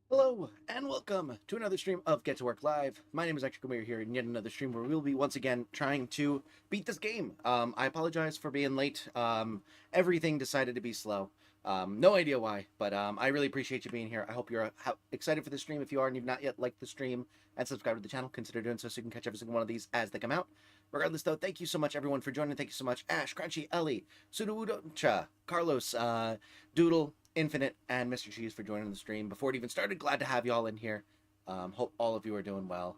Hello, and welcome to another stream of Get to Work Live. My name is Ectric here in yet another stream where we'll be once again trying to beat this game. I apologize for being late. Everything decided to be slow. No idea why, but I really appreciate you being here. I hope you're excited for the stream. If you are and you've not yet liked the stream and subscribed to the channel, consider doing so you can catch every single one of these as they come out. Regardless, though, thank you so much, everyone, for joining. Thank you so much, Ash, Crunchy, Ellie, Sudawudocha, Carlos, Doodle, Infinite, and Mr. Cheese for joining the stream. Before it even started, glad to have you all in here. Hope all of you are doing well.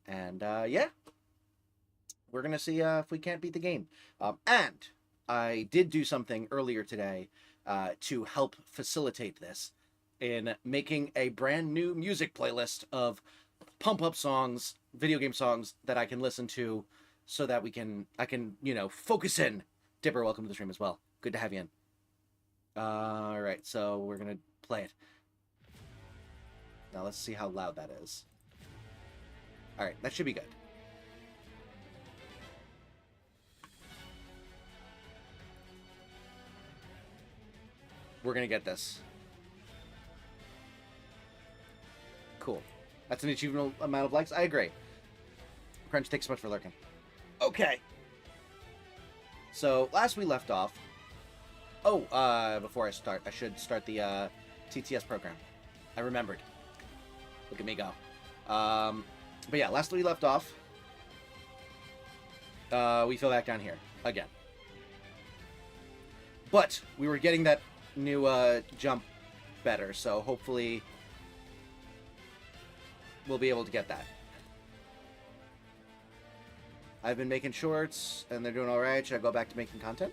And yeah, we're going to see if we can't beat the game. And I did do something earlier today to help facilitate this in making a brand new music playlist of pump-up songs, video game songs that I can listen to so that I can, focus in. Dipper, welcome to the stream as well. Good to have you in. All right, so we're gonna play it. Now let's see how loud that is. All right, that should be good. We're gonna get this. Cool. That's an achievable amount of likes. I agree. Crunch, thanks so much for lurking. Okay. So last we left off. Oh, before I start, I should start the TTS program. I remembered. Look at me go. But yeah, last we left off, we fell back down here again. But we were getting that new jump better, so hopefully we'll be able to get that. I've been making shorts, and they're doing all right. Should I go back to making content?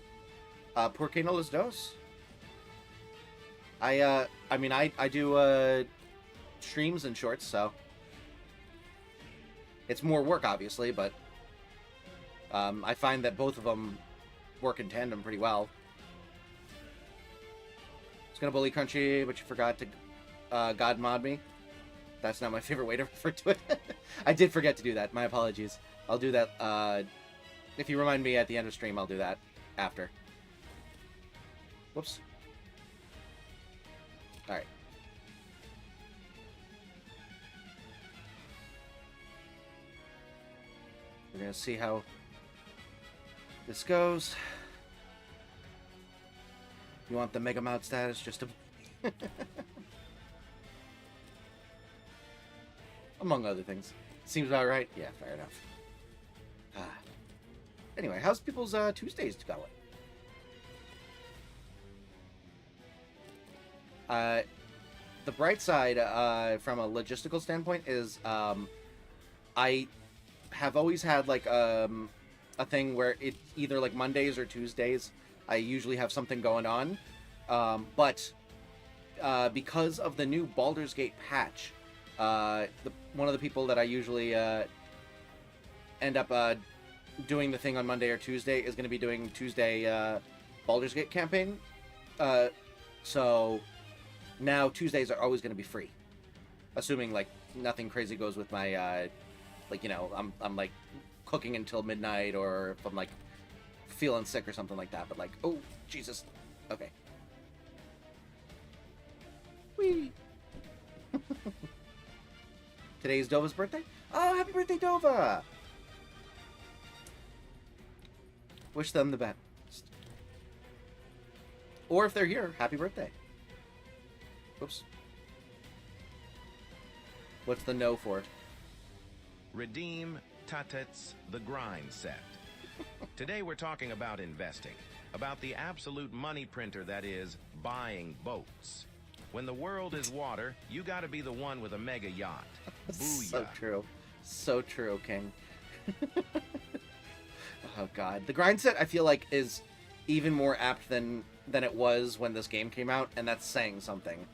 ¿Por qué no los dos? I mean, I do streams and shorts, so it's more work, obviously, but I find that both of them work in tandem pretty well. I was gonna bully Crunchy, but you forgot to God mod me. That's not my favorite way to refer to it. I did forget to do that. My apologies. I'll do that. If you remind me at the end of stream, I'll do that after. Whoops. Alright. We're gonna see how this goes. You want the Mega Mod status just to... Among other things. Seems about right? Yeah, fair enough. Anyway, how's people's Tuesdays going? The bright side, from a logistical standpoint, is I have always had like a thing where it's either like Mondays or Tuesdays. I usually have something going on, but because of the new Baldur's Gate patch, one of the people that I usually end up doing the thing on Monday or Tuesday is going to be doing Tuesday Baldur's Gate campaign. So now Tuesdays are always going to be free, assuming like nothing crazy goes with my like, you know, I'm like cooking until midnight, or if I'm like feeling sick or something like that. But like, oh Jesus, okay. Whee. Today is Dova's birthday. Oh, happy birthday, Dova! Wish them the best. Or if they're here, happy birthday. Oops. What's the no for it? Redeem Tatet's The Grind Set. Today we're talking about investing, about the absolute money printer that is buying boats. When the world is water, you gotta be the one with a mega yacht. Booyah. So true. So true, King. Oh god. The grind set, I feel like, is even more apt than it was when this game came out, and that's saying something.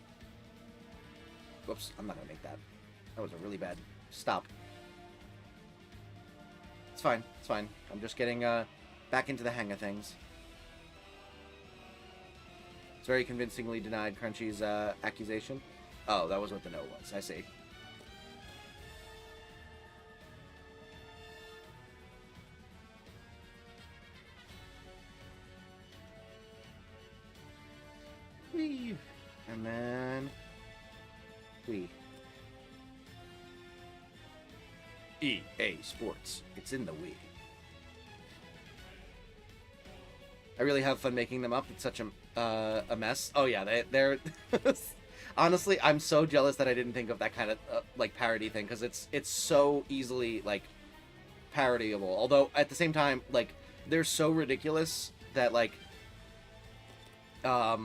Whoops, I'm not gonna make that. That was a really bad stop. It's fine, it's fine. I'm just getting back into the hang of things. It's very convincingly denied Crunchy's accusation. Oh, that was what the no was. I see. Whee! And then... Whee. EA Sports. It's in the Wii. I really have fun making them up. It's such a mess. Oh yeah, they're honestly, I'm so jealous that I didn't think of that kind of like parody thing, because it's so easily like parodyable. Although at the same time, like they're so ridiculous that like a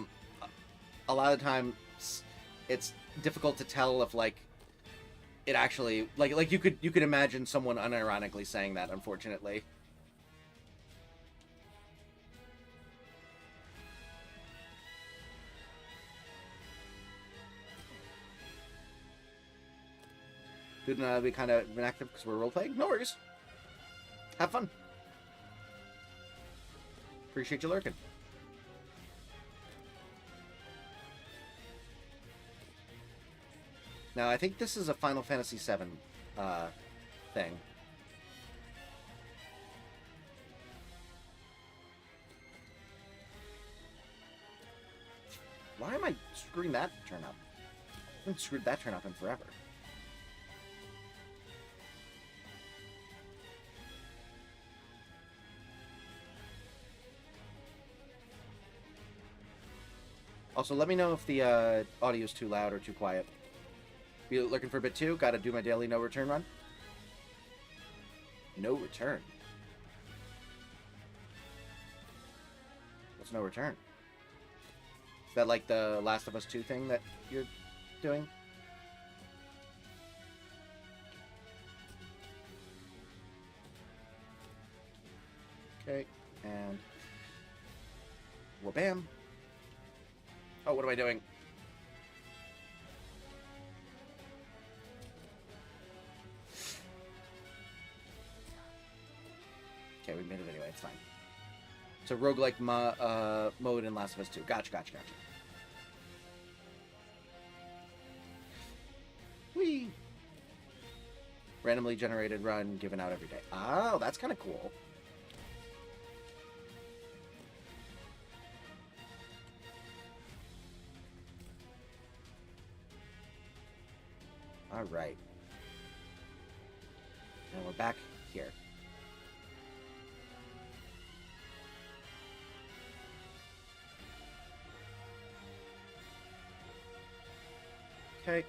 lot of times it's difficult to tell if like it actually like you could imagine someone unironically saying that, unfortunately. Couldn't be kind of inactive because we're role playing? No worries. Have fun. Appreciate you lurking. Now, I think this is a Final Fantasy VII thing. Why am I screwing that turn up? I haven't screwed that turn up in forever. Also, let me know if the audio is too loud or too quiet. Be looking for bit 2. Gotta do my daily no return run. No return? What's no return? Is that like the Last of Us 2 thing that you're doing? Okay, and... Wha-bam! Oh, what am I doing? Okay, we made it anyway, it's fine. So roguelike mode in Last of Us 2. Gotcha. Whee! Randomly generated run given out every day. Oh, that's kind of cool. All right. And we're back here. Okay.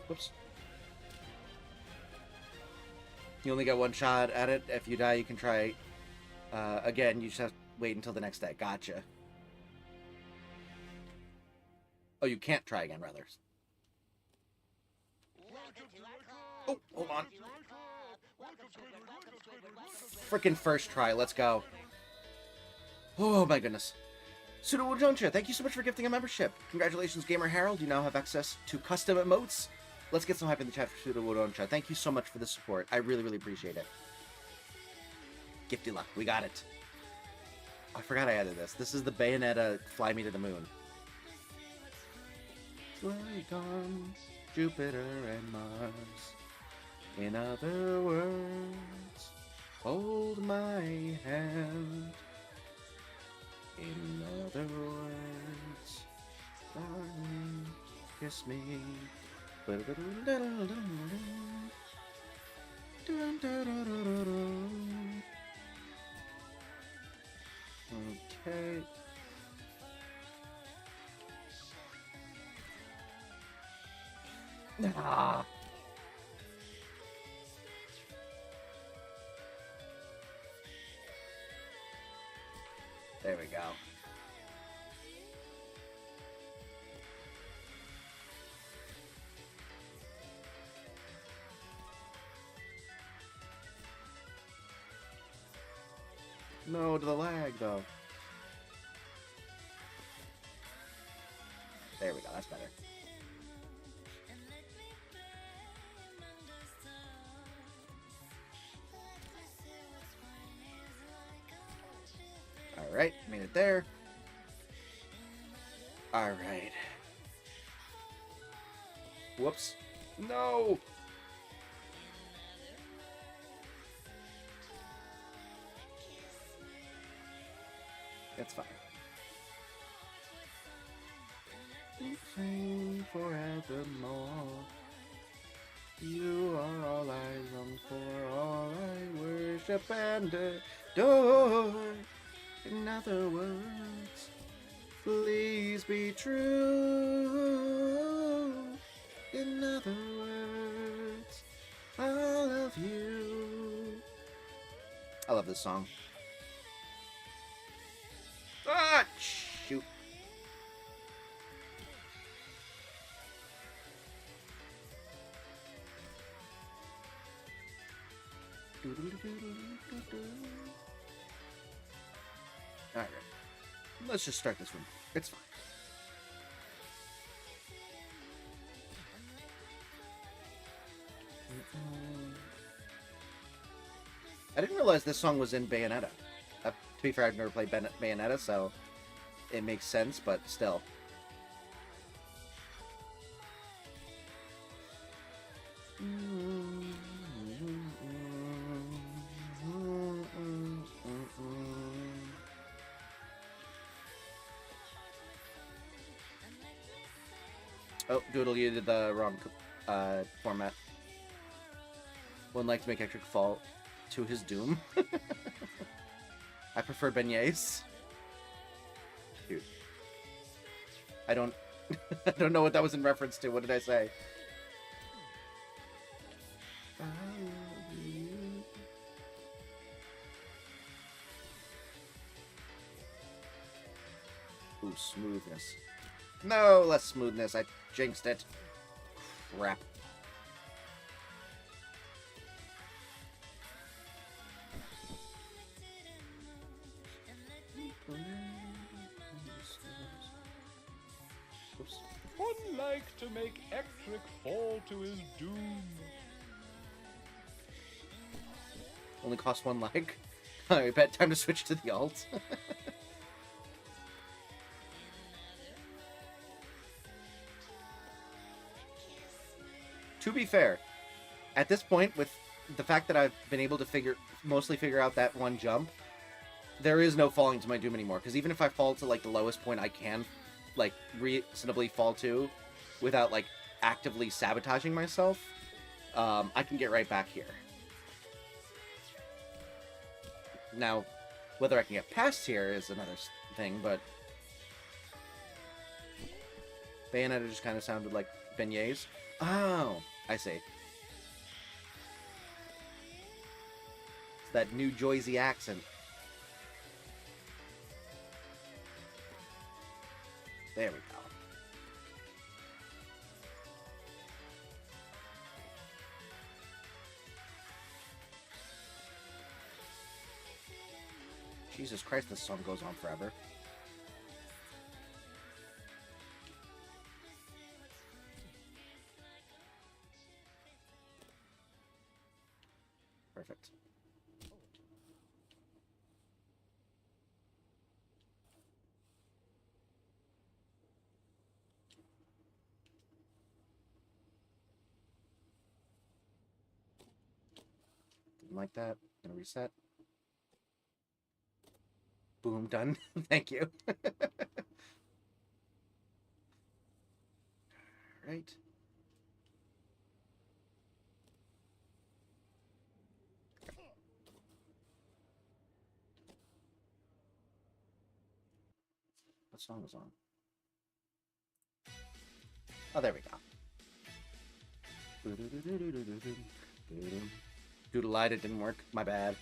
Whoops. You only get one shot at it. If you die, you can try again. You just have to wait until the next day. Gotcha. Oh, you can't try again, rather. Oh, hold on. Frickin' first try. Let's go. Oh, my goodness. Pseudo Joncha, thank you so much for gifting a membership. Congratulations, Gamer Harold. You now have access to custom emotes. Let's get some hype in the chat for Pseudo Joncha. Thank you so much for the support. I really, really appreciate it. Gifty luck. We got it. I forgot I added this. This is the Bayonetta Fly Me to the Moon. Like on Jupiter and Mars. In other words, hold my hand. In other words, darling, kiss me. Okay. Ah. There we go. No to the lag, though. There we go, that's better. Alright, made it there. Alright. Whoops. No! That's fine. Sing forevermore. You are all I long for, all I worship and adore. In other words, please be true. In other words, I love you. I love this song. Ah, shoot. Alright. Let's just start this one. It's fine. I didn't realize this song was in Bayonetta. To be fair, I've never played Bayonetta, so it makes sense, but still. Oh, Doodle, you did the wrong format. Wouldn't like to make Ectric fall to his doom. I prefer beignets. Dude. I don't I don't know what that was in reference to. What did I say? Ooh, smoothness. No, less smoothness. I jinxed it. Crap. Oops. One like to make Ectric fall to his doom. Only cost one like. I bet time to switch to the alt. To be fair, at this point, with the fact that I've been able to mostly figure out that one jump, there is no falling to my doom anymore. Because even if I fall to like the lowest point I can, like reasonably fall to, without like actively sabotaging myself, I can get right back here. Now, whether I can get past here is another thing, but Bayonetta just kind of sounded like beignets. Oh, I see. It's that New Jersey accent. There we go. Jesus Christ, this song goes on forever. Perfect. Didn't like that. Gonna reset. Boom, done. Thank you. Right. What song was on? Oh, there we go. Doodle-eyed, it didn't work. My bad.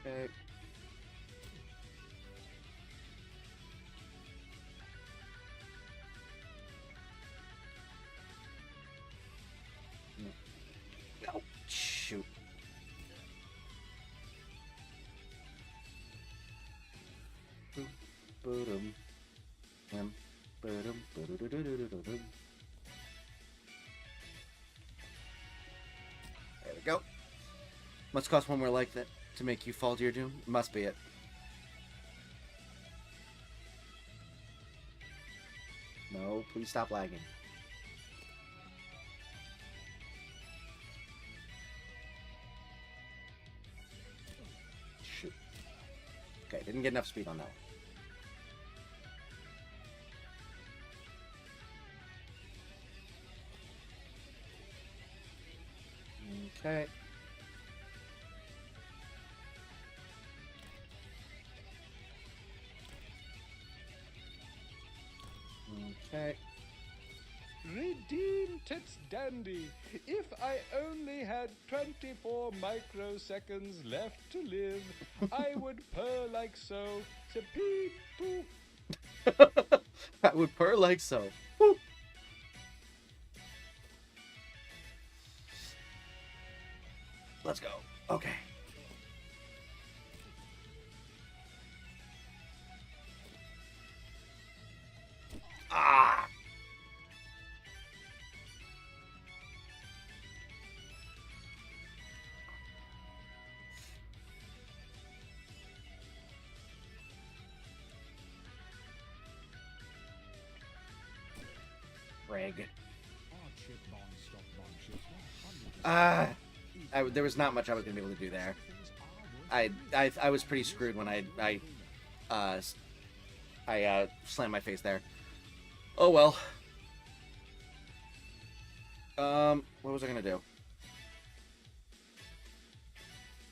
Okay. Boom. Boom. Boom. Boom. There we go. Must cost one more like that to make you fall to your doom. Must be it. No, please stop lagging. Shoot. Okay, didn't get enough speed on that one. Okay. Okay. Redeem Tits Dandy. If I only had 24 microseconds left to live, I would purr like so. Beep boop. I would purr like so. Woo. Let's go. Okay. Ah! Reg. There was not much I was gonna be able to do there. I was pretty screwed when I slammed my face there. Oh well. What was I gonna do?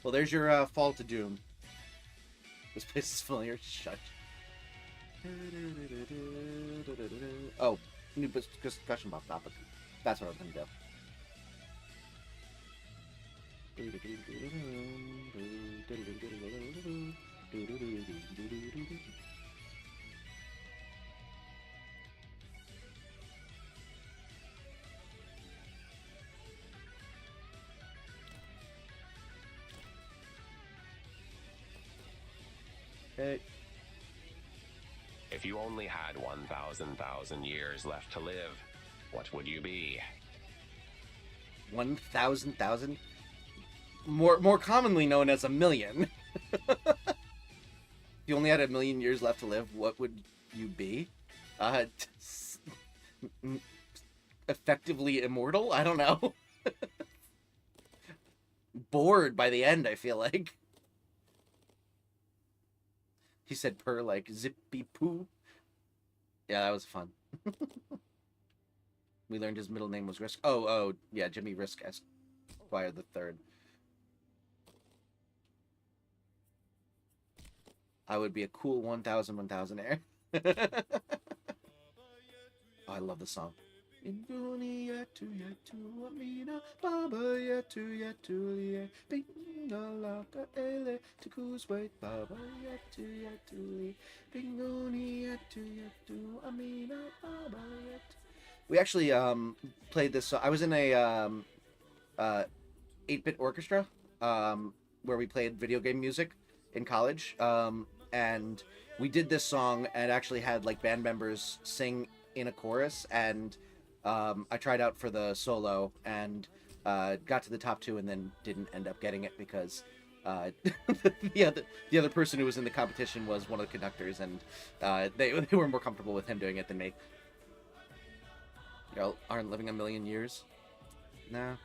Well, there's your fall to doom. This place is familiar. Shut. Oh, new discussion box topic. That's what I was gonna do. Okay. If you only had 1,000 years left to live, what would you be? 1,000,000? More commonly known as a million. If you only had a million years left to live, what would you be? Effectively immortal? I don't know. Bored by the end, I feel like. He said purr like zippy poo. Yeah, that was fun. We learned his middle name was Risk. Oh, yeah, Jimmy Risk Esquire the Third. I would be a cool 1,000 air. Oh, I love the song. We actually played this. I was in a 8-bit orchestra where we played video game music in college, and we did this song and actually had like band members sing in a chorus, and I tried out for the solo and got to the top 2 and then didn't end up getting it because the other person who was in the competition was one of the conductors, and they were more comfortable with him doing it than me. Y'all aren't living a million years? Nah.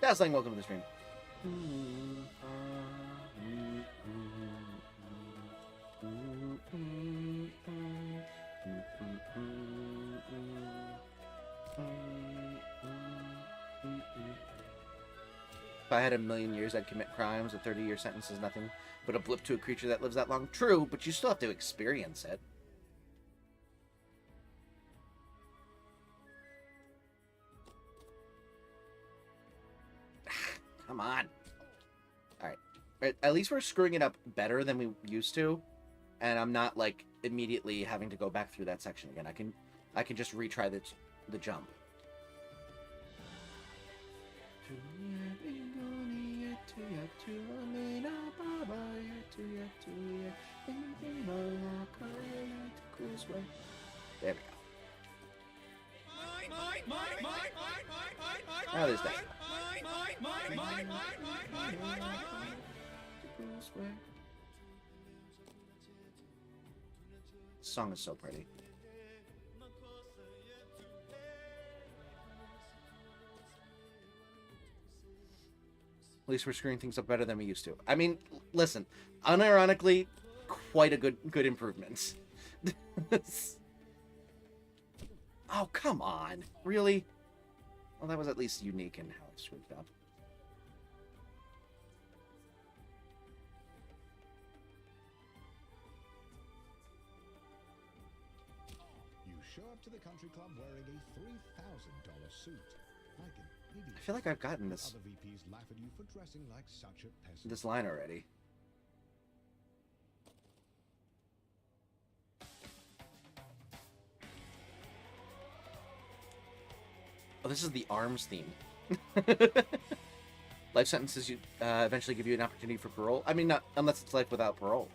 Dazzling, welcome to the stream. If I had a million years, I'd commit crimes. A 30-year sentence is nothing but a blip to a creature that lives that long. True, but you still have to experience it. Come on. Alright. At least we're screwing it up better than we used to. And I'm not, like, immediately having to go back through that section again. I can just retry the jump. There we go. Oh, there's that. This song is so pretty. At least we're screwing things up better than we used to. I mean, listen, unironically, quite a good improvement. Oh, come on. Really? Well, that was at least unique in how I screwed it up. You show up to the country club wearing a $3,000 suit. Like an idiot. I feel like I've gotten this Other VPs laugh at you for dressing like such a peasant. this line already. Oh, this is the ARMS theme. Life sentences you eventually give you an opportunity for parole. I mean, not unless it's life without parole.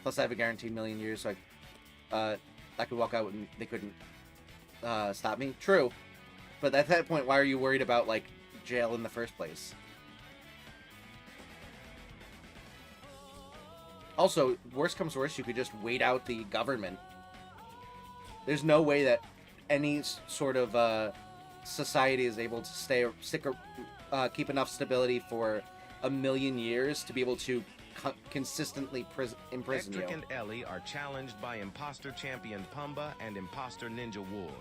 Plus, I have a guaranteed million years, so I could walk out and they couldn't stop me. True, but at that point, why are you worried about like jail in the first place? Also, worst comes to worst, you could just wait out the government. There's no way that any sort of society is able to keep enough stability for a million years to be able to consistently imprison you. Ectric and Ellie are challenged by imposter champion Pumba and imposter Ninja Ward.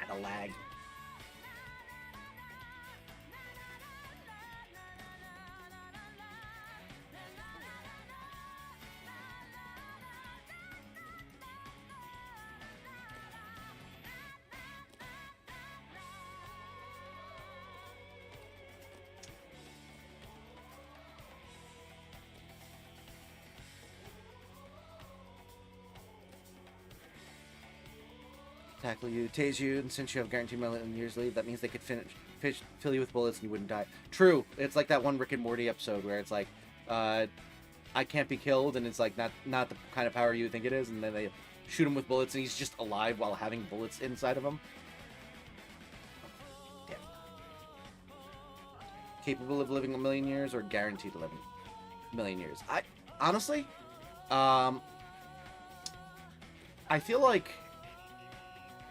The lag. Tackle you, tase you, and since you have guaranteed million years leave, that means they could fill you with bullets and you wouldn't die. True. It's like that one Rick and Morty episode where it's like, I can't be killed, and it's like not the kind of power you think it is, and then they shoot him with bullets, and he's just alive while having bullets inside of him. Damn. Capable of living a million years or guaranteed to live a million years? I honestly, I feel like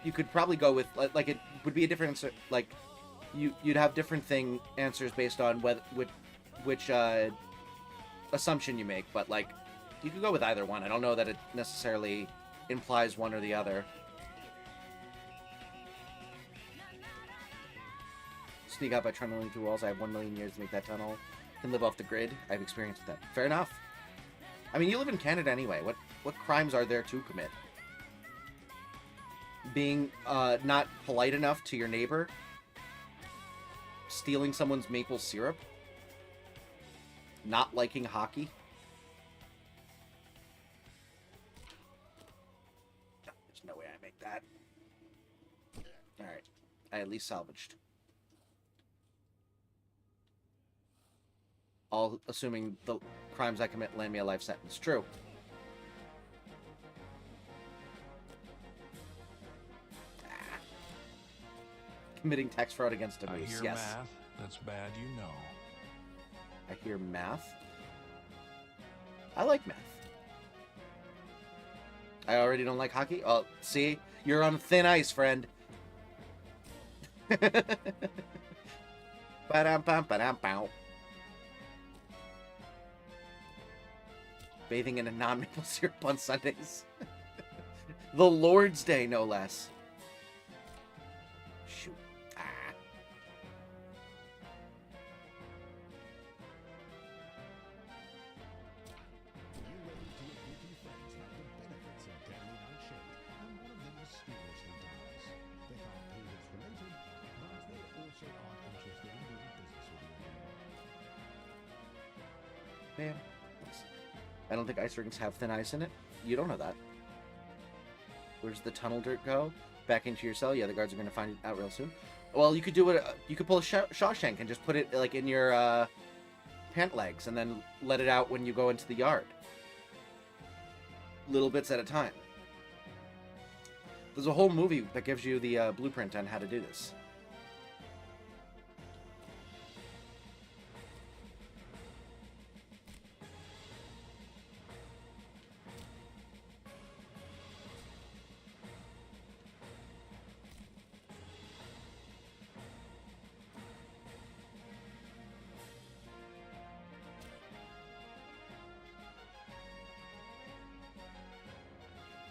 you could probably go with like it would be a different answer. Like you'd have different answers based on which assumption you make, but like you could go with either one. I don't know that it necessarily implies one or the other. Sneak out by tunneling through walls. I have 1 million years to make that tunnel. Can live off the grid. I have experience with that. Fair enough. I mean, you live in Canada anyway. What crimes are there to commit? Being not polite enough to your neighbor, stealing someone's maple syrup, not liking hockey. No, there's no way I make that. Alright, I at least salvaged. All assuming the crimes I commit land me a life sentence. True. Committing tax fraud against a moose. I hear Yes. math. That's bad, you know. I hear math. I like math. I already don't like hockey. Oh, see? You're on thin ice, friend. Ba-dum-bum, ba-dum-bow. Bathing in a non-maple syrup on Sundays. The Lord's Day, no less. Shoot. Ah. You wave to your geeky friends about the benefits of daily nightshade, and one of them mysteriously dies. They can't prove it's related, but they also aren't interested in doing business with you anymore. Man. I don't think ice rinks have thin ice in it. You don't know that. Where does the tunnel dirt go? Back into your cell? Yeah, the guards are going to find it out real soon. Well, you could do it. You could pull a Shawshank and just put it like in your pant legs, and then let it out when you go into the yard. Little bits at a time. There's a whole movie that gives you the blueprint on how to do this.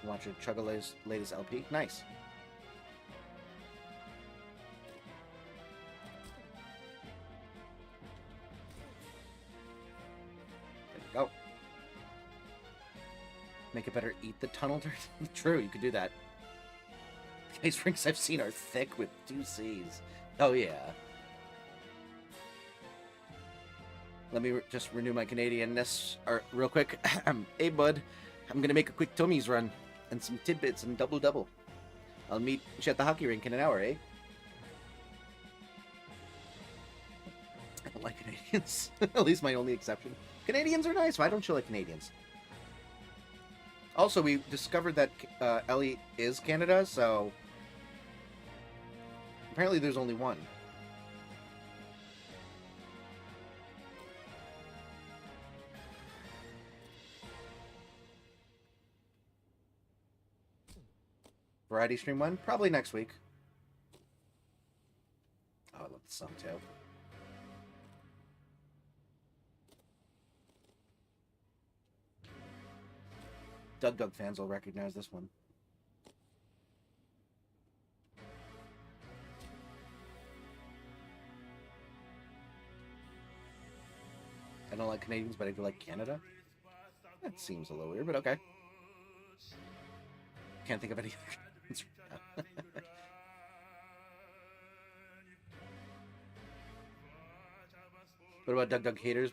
Watch your Chugga's latest LP. Nice. There you go. Make it better eat the tunnel dirt. True, you could do that. The ice rinks I've seen are thick with 2 C's. Oh yeah. Let me just renew my Canadianness real quick. Hey bud, I'm gonna make a quick Tommy's run. And some tidbits and double-double. I'll meet you at the hockey rink in an hour, eh? I don't like Canadians. At least my only exception. Canadians are nice. Why don't you like Canadians? Also, we discovered that Ellie is Canada, so... Apparently there's only one. Variety stream one? Probably next week. Oh, I love the song too. Doug fans will recognize this one. I don't like Canadians, but I do like Canada. That seems a little weird, but okay. Can't think of any other. What about Doug haters?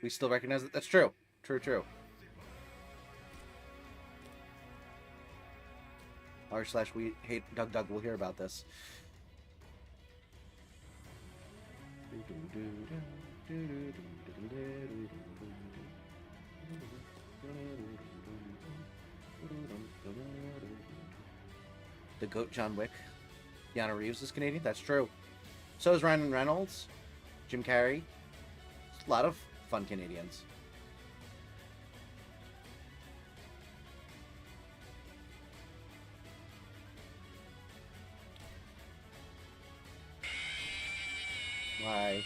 We still recognize it? That's true. True. r/we hate Doug. We'll hear about this. The GOAT John Wick. Keanu Reeves is Canadian. That's true. So is Ryan Reynolds. Jim Carrey. A lot of fun Canadians. Why?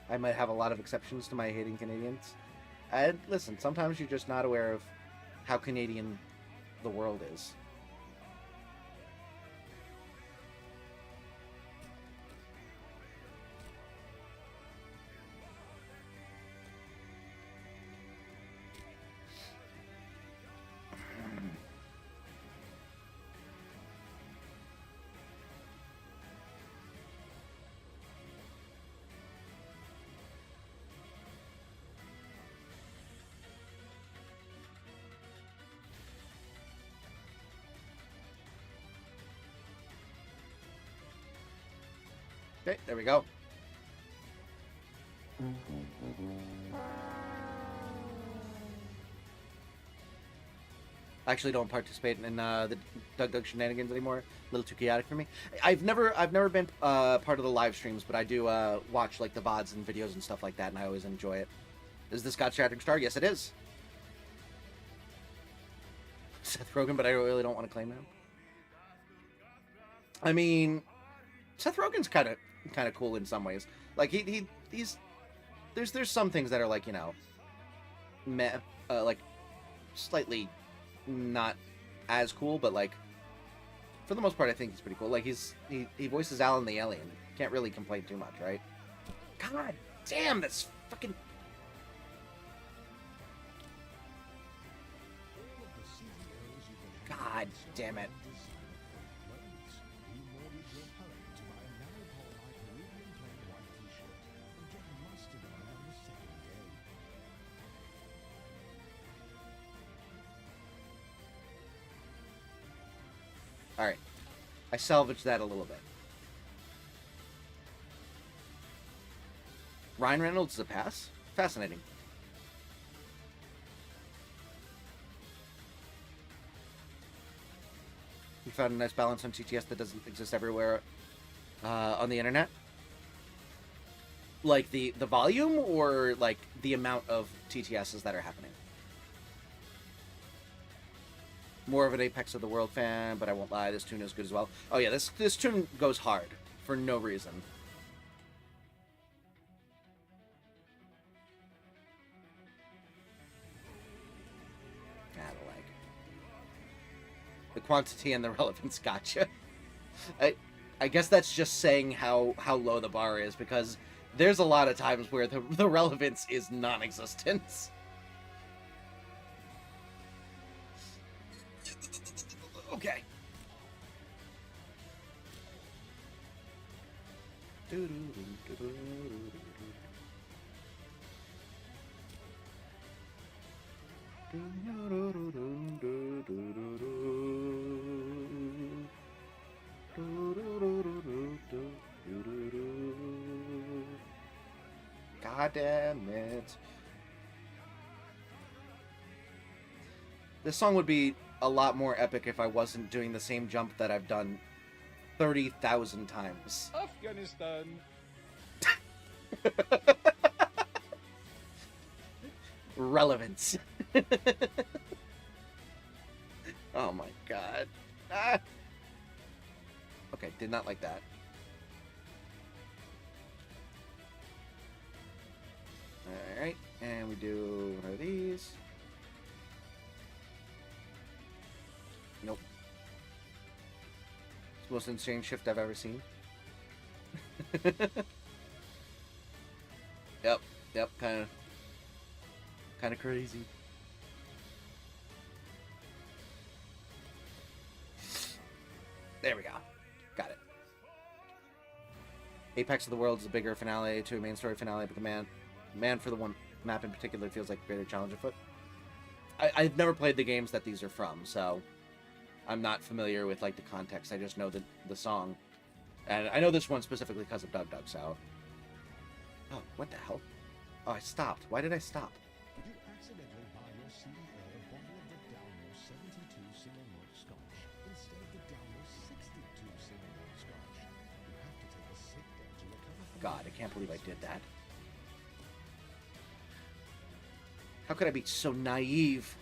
I might have a lot of exceptions to my hating Canadians. And listen, sometimes you're just not aware of how Canadian the world is. Okay, there we go. I actually don't participate in the Doug shenanigans anymore. A little too chaotic for me. I've never been part of the live streams, but I do watch like the VODs and videos and stuff like that, and I always enjoy it. Is this Scott Shattering Star? Yes, it is. Seth Rogen, but I really don't want to claim him. I mean, Seth Rogen's kind of cool in some ways. Like he's there's some things that are like, you know, like slightly not as cool, but like for the most part I think he's pretty cool. Like he voices Alan the Alien. Can't really complain too much, right? God damn, that's fucking God damn it. Alright. I salvaged that a little bit. Ryan Reynolds is a pass? Fascinating. You found a nice balance on TTS that doesn't exist everywhere on the internet? Like the volume or like the amount of TTSs that are happening? More of an Apex of the World fan, but I won't lie, this tune is good as well. Oh yeah, this tune goes hard for no reason. Like the quantity and the relevance, gotcha. I guess that's just saying how low the bar is, because there's a lot of times where the relevance is non-existent. Okay. God damn it. This song would be a lot more epic if I wasn't doing the same jump that I've done 30,000 times. Afghanistan. Relevance. Oh my god. Ah. Okay, did not like that. Alright, and we do one of these. Nope. It's the most insane shift I've ever seen. Yep, kind of crazy. There we go. Got it. Apex of the World is a bigger finale to a main story finale, but the man for the one map in particular feels like a greater challenge afoot. I've never played the games that these are from, so I'm not familiar with like the context. I just know the song, and I know this one specifically because of Doug, so. Oh, what the hell? Oh, I stopped. Why did I stop? You accidentally buy your CEO a bottle of the Dalmore 72 single malt scotch instead of the Dalmore 62 single malt scotch. You have to take a sick day to recover from God, I can't believe I did that. How could I be so naive?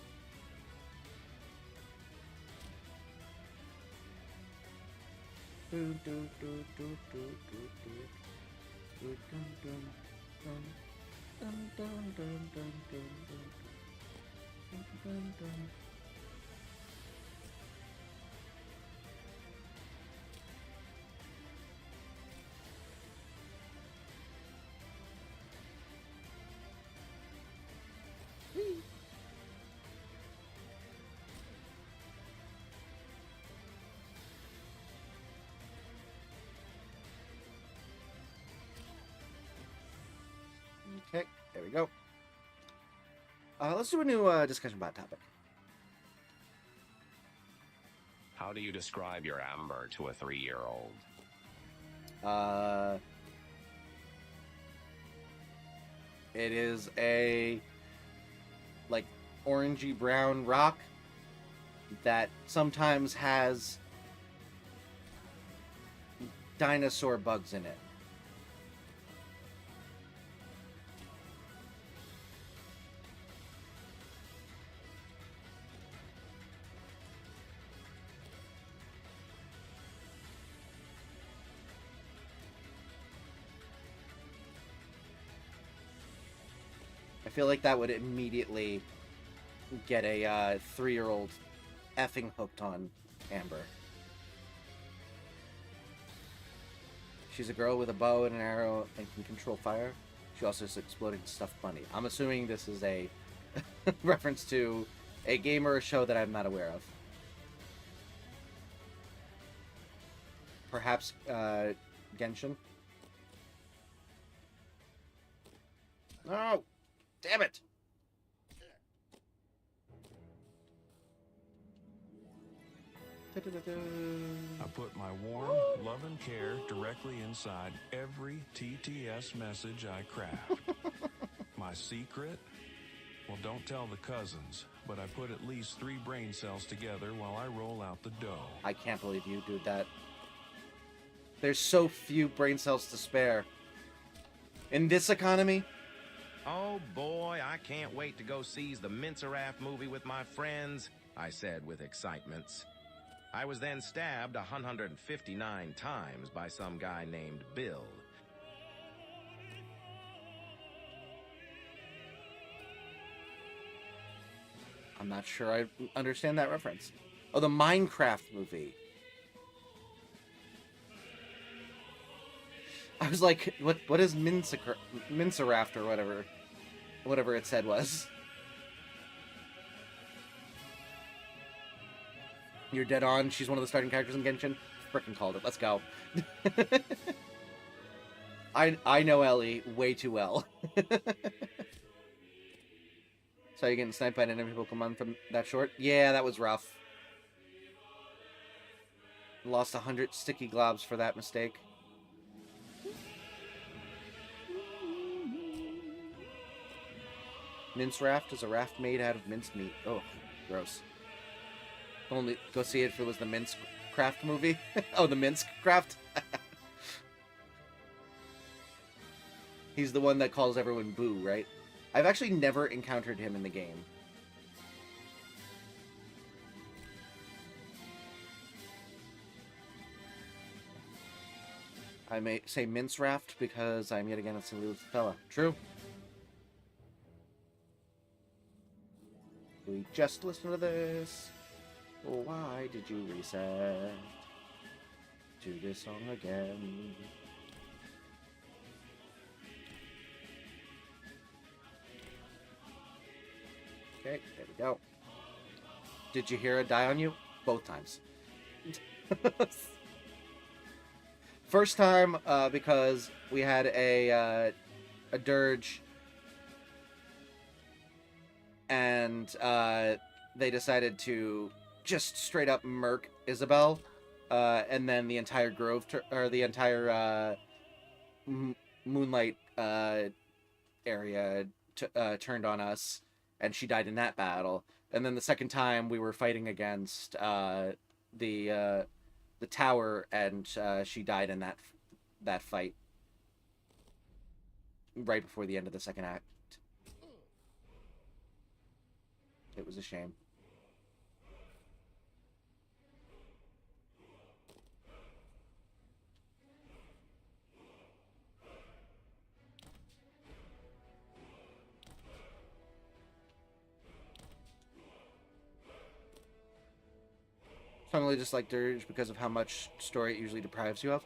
Okay, there we go. Let's do a new discussion about topic. How do you describe your amber to a 3-year-old? It is a like orangey brown rock that sometimes has dinosaur bugs in it. I feel like that would immediately get a 3-year-old effing hooked on Amber. She's a girl with a bow and an arrow and can control fire. She also is exploding stuffed bunny. I'm assuming this is a reference to a game or a show that I'm not aware of. Perhaps Genshin? No! Damn it! I put my warm, love and care directly inside every TTS message I craft. My secret? Well, don't tell the cousins, but I put at least 3 brain cells together while I roll out the dough. I can't believe you did that. There's so few brain cells to spare. In this economy? Oh boy, I can't wait to go seize the Minceraf movie with my friends, I said with excitement. I was then stabbed 159 times by some guy named Bill. I'm not sure I understand that reference. Oh, the Minecraft movie. I was like, what is Minceraf or whatever it said was. You're dead on. She's one of the starting characters in Genshin. Frickin' called it. Let's go. I know Ellie way too well. So you're getting sniped by an enemy Pokemon from that short? Yeah, that was rough. Lost 100 sticky globs for that mistake. Mince raft is a raft made out of minced meat. Oh, gross. Only go see it if it was the Mince Craft movie. Oh, the Mince Craft? He's the one that calls everyone boo, right? I've actually never encountered him in the game. I may say Mince Raft because I'm yet again a silly fella. True. We just listened to this. Why did you reset to this song again? Okay, there we go. Did you hear it die on you? Both times. First time because we had a dirge, and they decided to just straight up murk Isabel, and then the entire grove or the entire moonlight area turned on us, and she died in that battle. And then the second time we were fighting against the tower, and she died in that fight right before the end of the second act. It was a shame. Finally, just like Dirge because of how much story it usually deprives you of.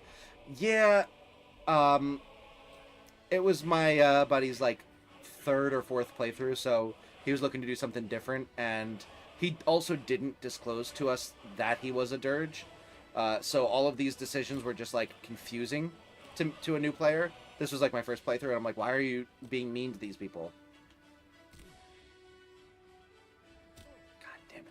Yeah, it was my buddy's like 3rd or 4th playthrough, so he was looking to do something different, and he also didn't disclose to us that he was a Dirge. So all of these decisions were just like confusing to a new player. This was like my first playthrough, and I'm like, why are you being mean to these people? God damn it.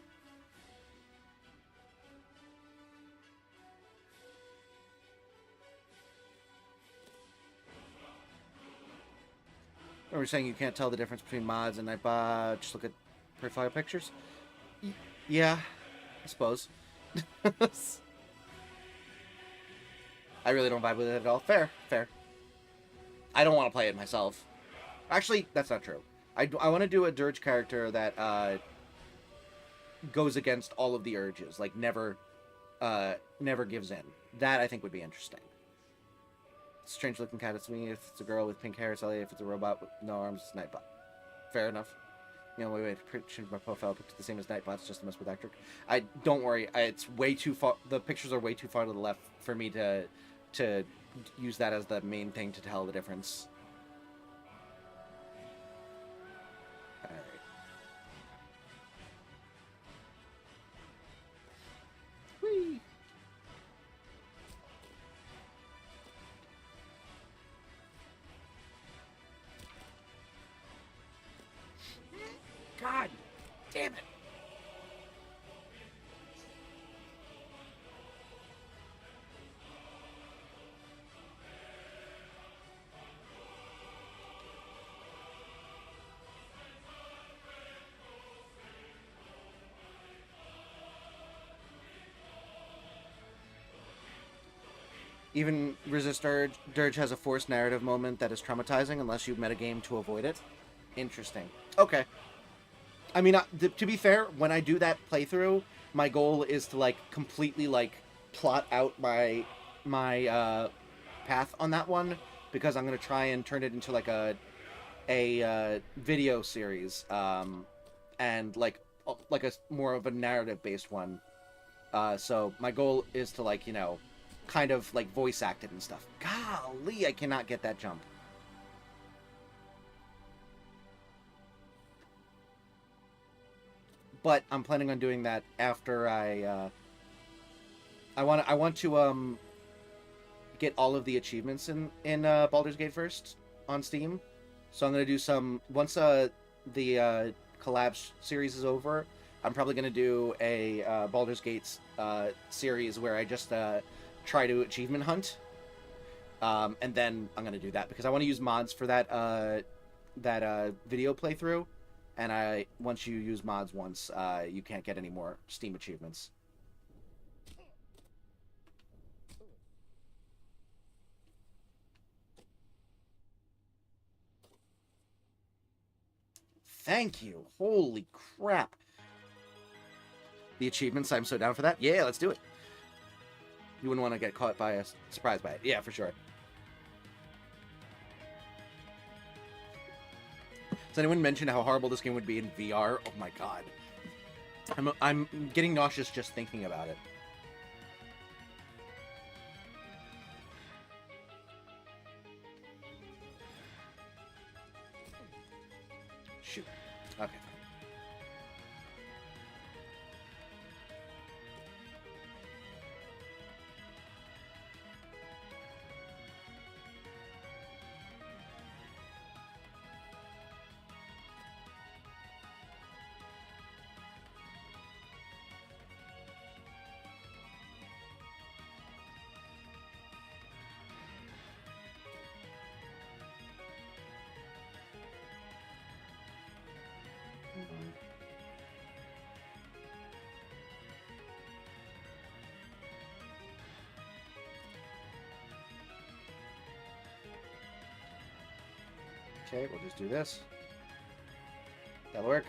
Are we saying you can't tell the difference between mods and Nightbot? Just look at profile pictures? Yeah, I suppose. I really don't vibe with it at all. Fair, fair. I don't want to play it myself. Actually, that's not true. I want to do a Dirge character that goes against all of the urges, like never gives in. That I think would be interesting. Strange looking cat, it's me. If it's a girl with pink hair, it's Ellie. If it's a robot with no arms, it's Nightbot. fair enough. You know, wait, change my profile picture the same as Nightbot's just to mess with Ectric. Don't worry, it's way too far. The pictures are way too far to the left for me to use that as the main thing to tell the difference. All right. Whee! God damn it. Even Resist Dirge has a forced narrative moment that is traumatizing unless you metagame to avoid it. Interesting. Okay. I mean, to be fair, when I do that playthrough, my goal is to, like, completely, like, plot out my path on that one, because I'm going to try and turn it into, like, a video series, and, like a more of a narrative-based one. So my goal is to, like, you know, kind of, like, voice act it and stuff. Golly, I cannot get that jump. But I'm planning on doing that after I want to get all of the achievements in Baldur's Gate first on Steam. So I'm gonna do some once the collab series is over. I'm probably gonna do a Baldur's Gate series where I just try to achievement hunt, and then I'm gonna do that because I want to use mods for that video playthrough. And once you use mods once, you can't get any more Steam achievements. Thank you. Holy crap. The achievements, I'm so down for that. Yeah, let's do it. You wouldn't want to get caught by surprised by it. Yeah, for sure. Does anyone mention how horrible this game would be in VR? Oh my god. I'm getting nauseous just thinking about it. Shoot. Okay. Okay, we'll just do this. That'll work.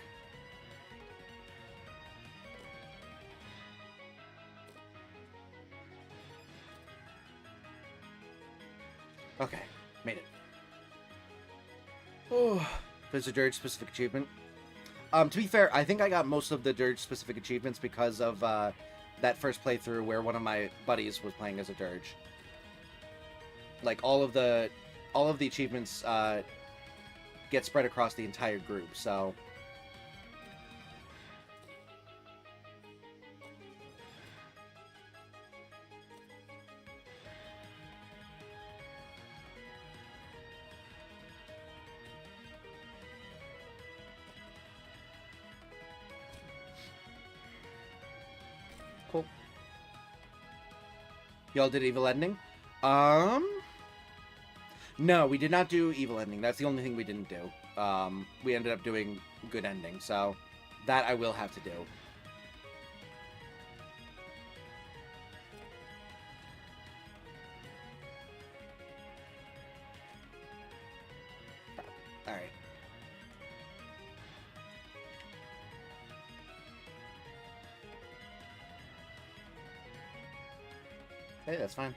Okay, made it. Oh, there's a Dirge specific achievement. To be fair, I think I got most of the Dirge specific achievements because of that first playthrough where one of my buddies was playing as a Dirge. Like all of the achievements get spread across the entire group, so cool. Y'all did Evil Ending? No, we did not do Evil Ending. That's the only thing we didn't do. We ended up doing Good Ending, so that I will have to do. Alright. Hey, that's fine.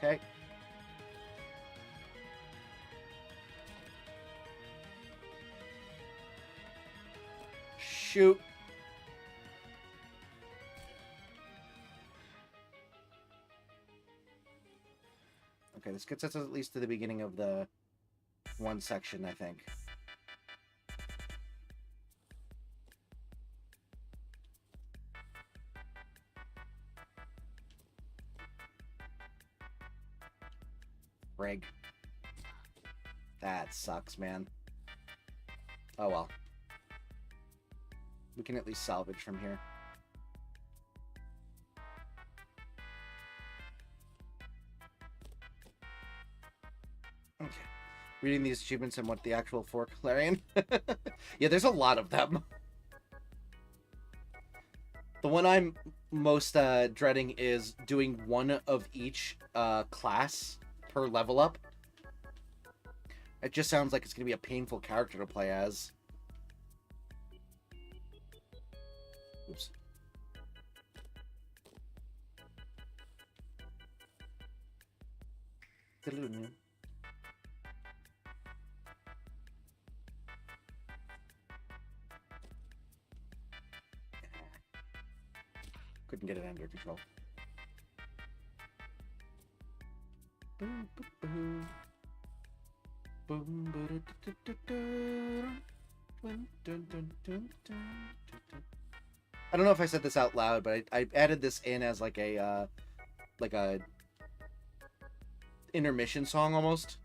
Okay. Shoot. Okay, this gets us at least to the beginning of the one section, I think. Rig. That sucks, man. Oh well. We can at least salvage from here. Okay. Reading these achievements and what the actual fork Larian. Yeah, there's a lot of them. The one I'm most dreading is doing one of each class per level up. It just sounds like it's going to be a painful character to play as. Oops. Couldn't get it under control. Boom, boom, boom. Boom, I don't know if I said this out loud, but I added this in as like a intermission song almost.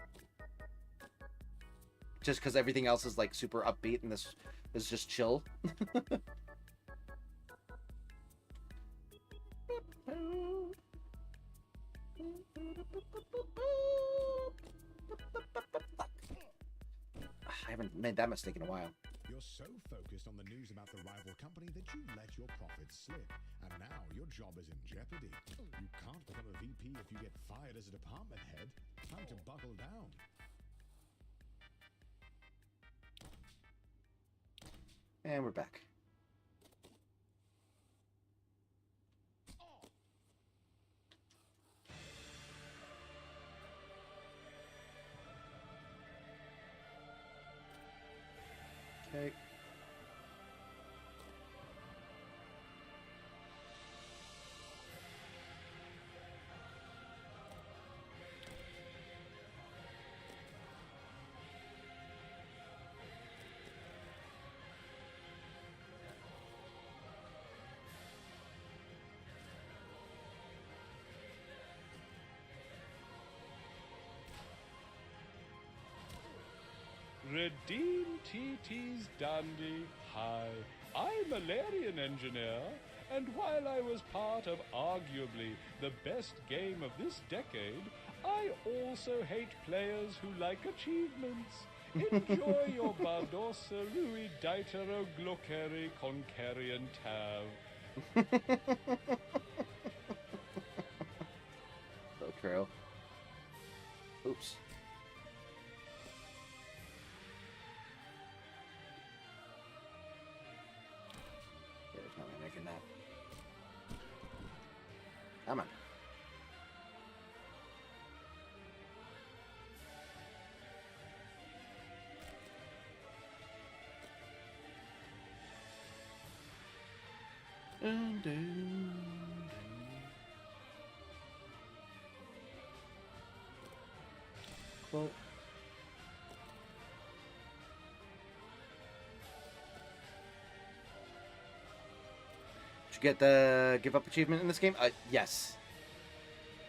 Just because everything else is like super upbeat and this is just chill. I haven't made that mistake in a while. You're so focused on the news about the rival company that you let your profits slip. And now your job is in jeopardy. You can't become a VP if you get fired as a department head. Time to buckle down. And we're back. Okay. Redeem TT's dandy. Hi, I'm a Larian engineer, and while I was part of arguably the best game of this decade, I also hate players who like achievements. Enjoy your Bardorsa Rui Deitero Gloceri Concarian Tav. So true. Oops. There's no way making that. Come on. Dun, dun, dun. Cool. Did you get the give up achievement in this game? Yes.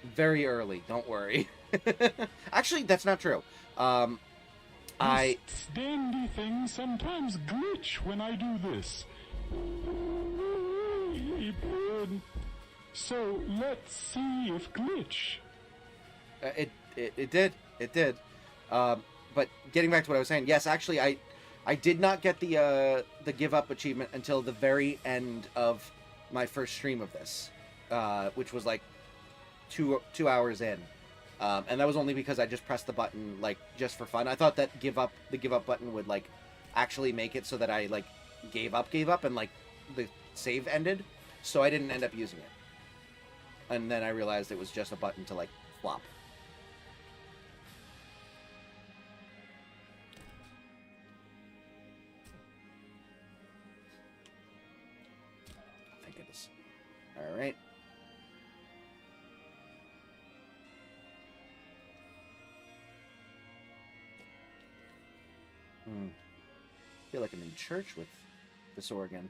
Very early, don't worry. Actually, that's not true. This dandy thing sometimes glitch when I do this. So let's see if glitch. It did. But getting back to what I was saying, yes, actually, I did not get the give up achievement until the very end of my first stream of this, which was like two hours in, and that was only because I just pressed the button like just for fun. I thought that the give up button would like actually make it so that I like gave up and like the save ended, so I didn't end up using it. And then I realized it was just a button to, like, flop. Thank goodness. Alright. I feel like I'm in church with this organ.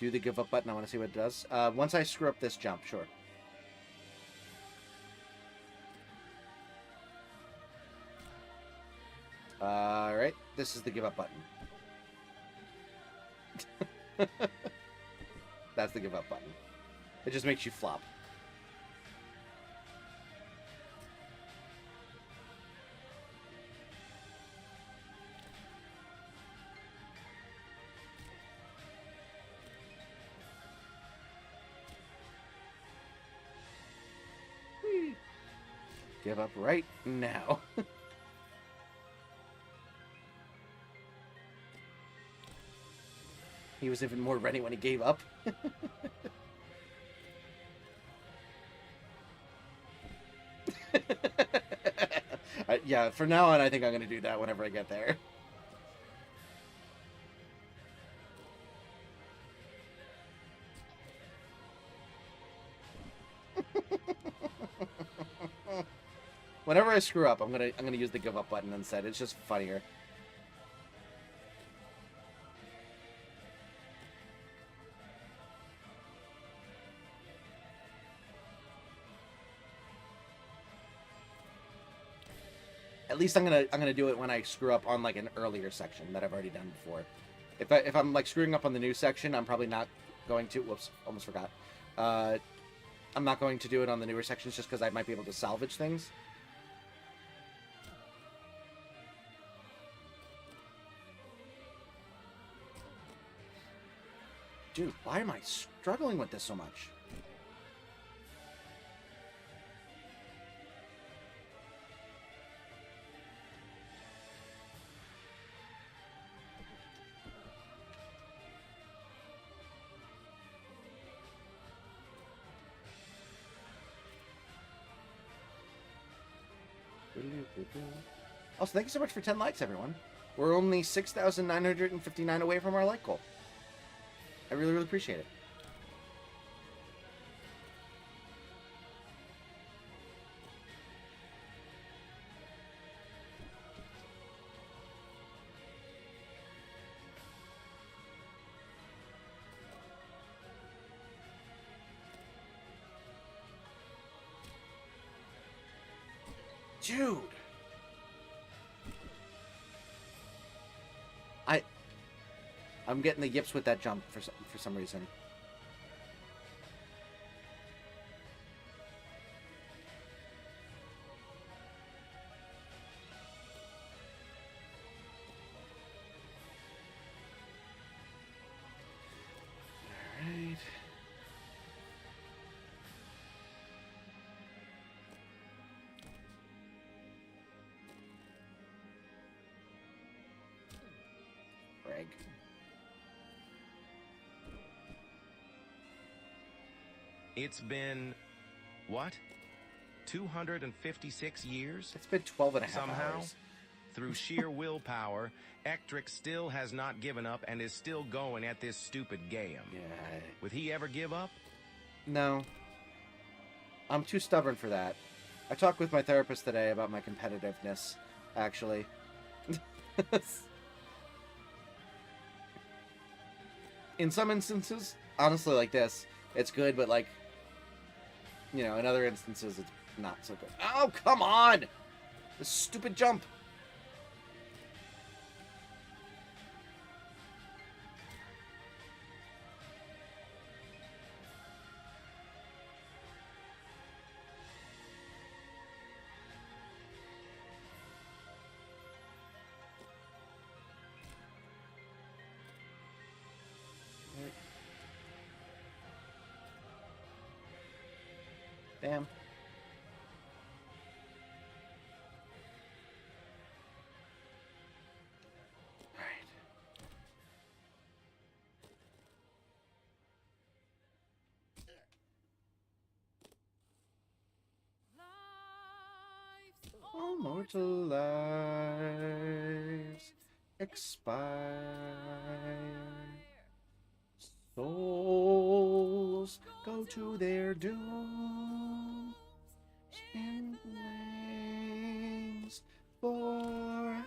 Do the give up button. I want to see what it does. Once I screw up this jump, sure. Alright, this is the give up button. That's the give up button. It just makes you flop. Give up right now. He was even more ready when he gave up. Yeah, from now on, I think I'm going to do that whenever I get there. Whenever I screw up, I'm gonna use the give up button instead. It's just funnier. At least I'm gonna do it when I screw up on like an earlier section that I've already done before. If I'm like screwing up on the new section, I'm probably not going to. Whoops, almost forgot. I'm not going to do it on the newer sections just because I might be able to salvage things. Dude, why am I struggling with this so much? Also, thank you so much for 10 likes, everyone. We're only 6,959 away from our like goal. I really, really appreciate it. Dude. I'm getting the yips with that jump for some reason. All right. Greg. It's been, what? 256 years? It's been 12 and a half Somehow, hours. through sheer willpower, Ectric still has not given up and is still going at this stupid game. Yeah. Would he ever give up? No. I'm too stubborn for that. I talked with my therapist today about my competitiveness, actually. In some instances, honestly, like this, it's good, but like, you know, in other instances, it's not so good. Oh, come on! This stupid jump! Damn. Alright. Immortal lives expire. Souls go to their doom in flames forevermore.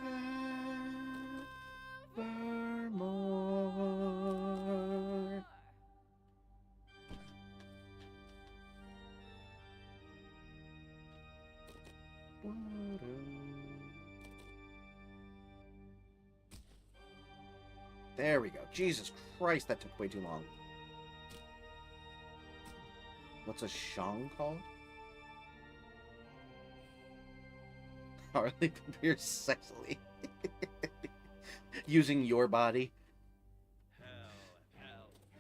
There we go. Jesus Christ, that took way too long. What's a shong called? Harley appears sexily. Using your body.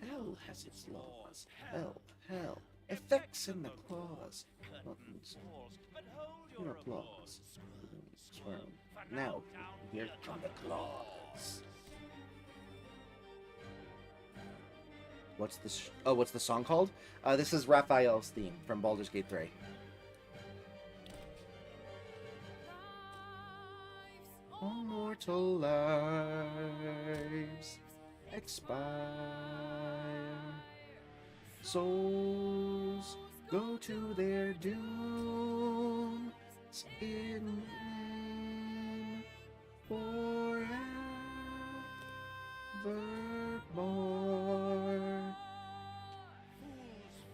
Hell has its laws. Hell. Effects in the claws. Buttons. Your applause. Squirm. Now, here come the claws. What's the song called? This is Raphael's theme from Baldur's Gate 3. Immortal lives expire. Souls go to their dooms in vain forevermore.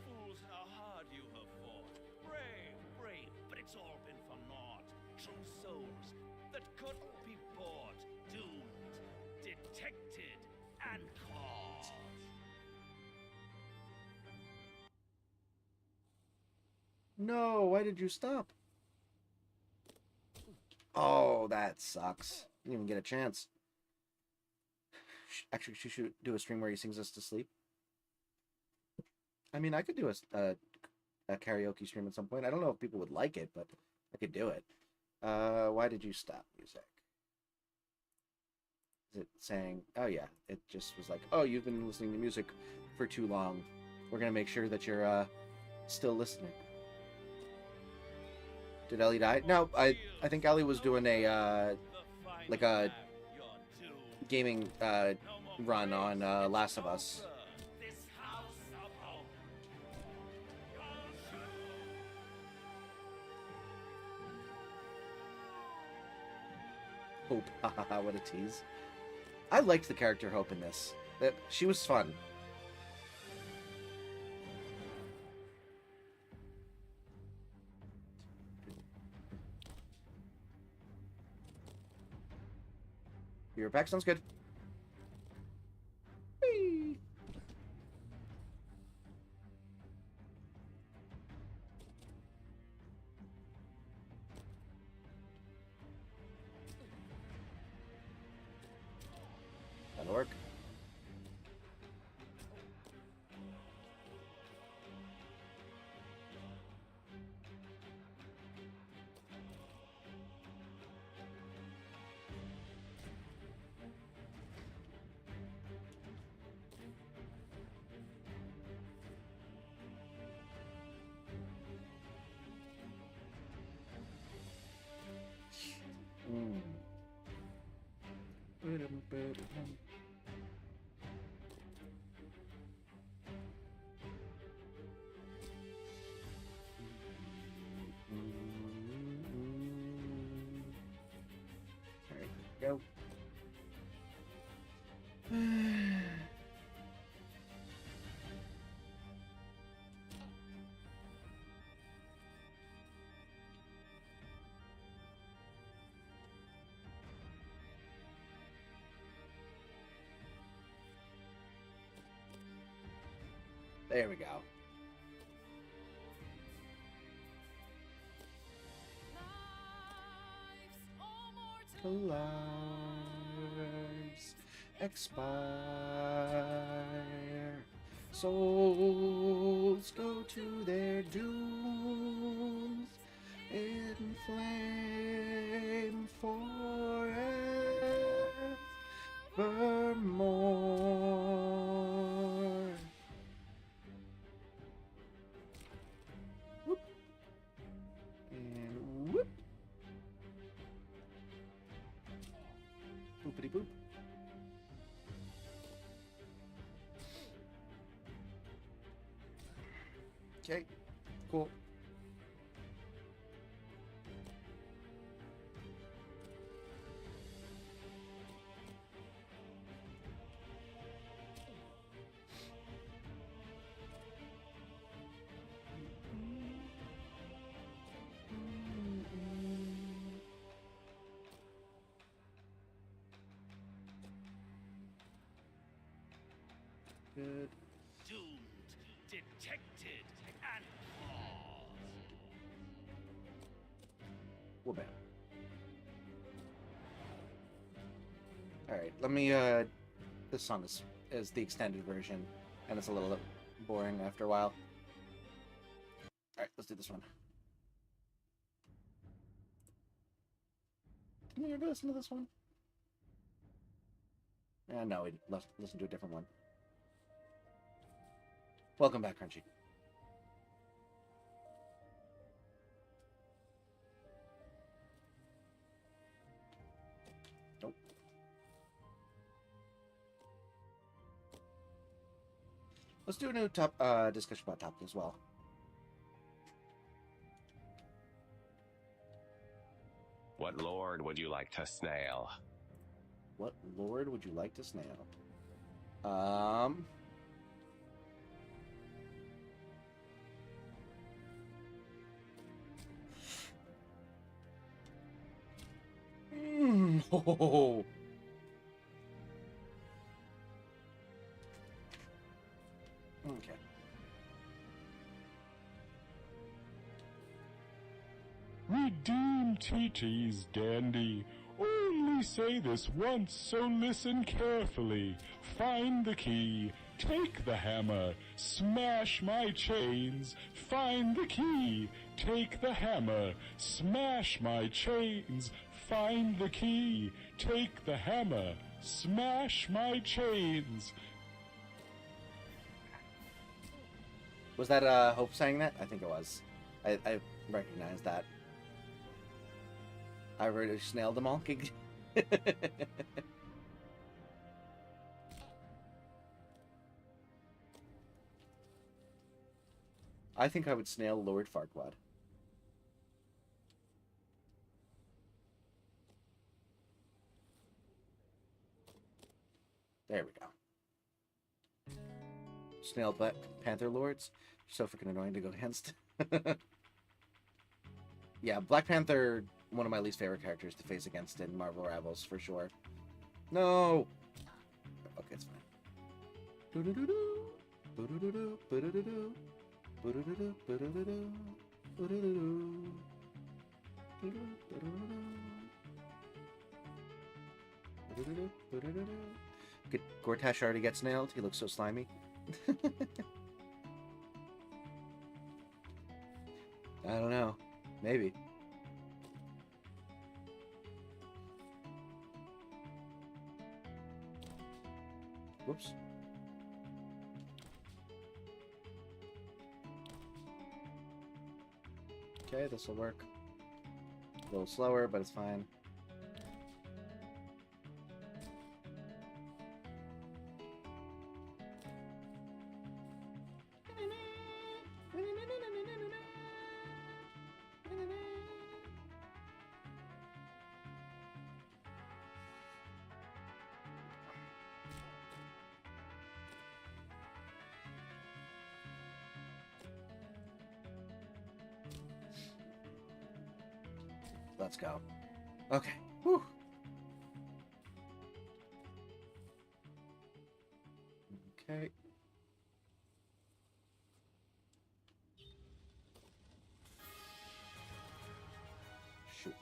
Fools, how hard you have fought. Brave, but it's all been for naught. True souls that couldn't be bought, doomed, detected, and caught. No, why did you stop? Oh, that sucks. Didn't even get a chance. Actually, she should do a stream where he sings us to sleep. I mean, I could do a karaoke stream at some point. I don't know if people would like it, but I could do it. Why did you stop music? Is it saying, oh yeah, it just was like, oh, you've been listening to music for too long. We're gonna make sure that you're still listening. Did Ellie die? No, I think Ellie was doing a like a gaming run on Last of Us. Hope, haha, what a tease. I liked the character Hope in this. She was fun. Your back sounds good. Whee! That'll work. Alright, go. There we go. Lives expire. Souls go to their dooms in flame forevermore. Whoop. And whoop. Okay, cool. Good. Doomed, detected, and paused. Well, bam. Alright, let me, this song is the extended version, and it's a little boring after a while. Alright, let's do this one. Can you ever listen to this one? No, let's listen to a different one. Welcome back, Crunchy. Nope. Let's do a new discussion about topic as well. What lord would you like to snail? What lord would you like to snail? Oh. Okay. Redeem TT's dandy. Only say this once, so listen carefully. Find the key, take the hammer, smash my chains. Find the key, take the hammer, smash my chains. Find the key, take the hammer, smash my chains. Was that Hope saying that? I think it was. I recognize that. I already snailed them all. I think I would snail Lord Farquaad. There we go. Snail Black Panther Lords. So freaking annoying to go against. Yeah, Black Panther, one of my least favorite characters to face against in Marvel Rivals, for sure. No! Okay, it's fine. Boo-doo-doo-doo. Boo-doo-doo-doo. Boo-doo-doo-doo. Boo-doo-doo-doo. Boo-doo-doo-doo. Boo-doo-doo-doo. Boo-doo-doo-doo. Boo-doo-doo-doo. Good. Gortash already gets nailed. He looks so slimy. I don't know. Maybe. Whoops. Okay, this will work. A little slower, but it's fine. Let's go. Okay. Whew. Okay. Shoot.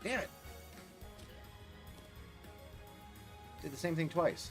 Damn it. Did the same thing twice.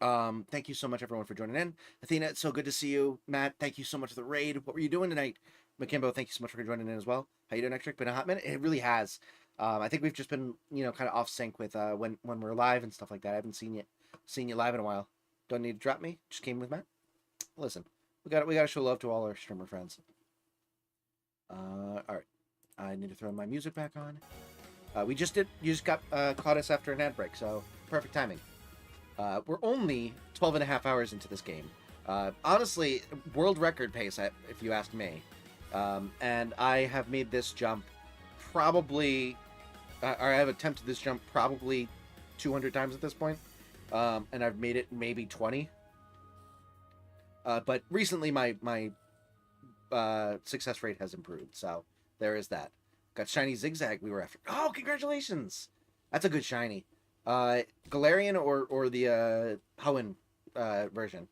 Thank you so much, everyone, for joining in. Athena, it's so good to see you. Matt, thank you so much for the raid. What were you doing tonight? Makimbo, thank you so much for joining in as well. How you doing, Ectric? Been a hot minute? It really has. I think we've just been, kind of off sync with when we're live and stuff like that. I haven't seen you live in a while. Don't need to drop me. Just came with Matt. Listen, we got to show love to all our streamer friends. All right. I need to throw my music back on. You just got caught us after an ad break, so perfect timing. We're only 12 and a half hours into this game. Honestly, world record pace, if you ask me. And I have made this jump probably, or I have attempted this jump probably 200 times at this point. And I've made it maybe 20. But recently my success rate has improved, so there is that. Got shiny Zigzag we were after. Oh, congratulations! That's a good shiny. Galarian or the Hoenn version.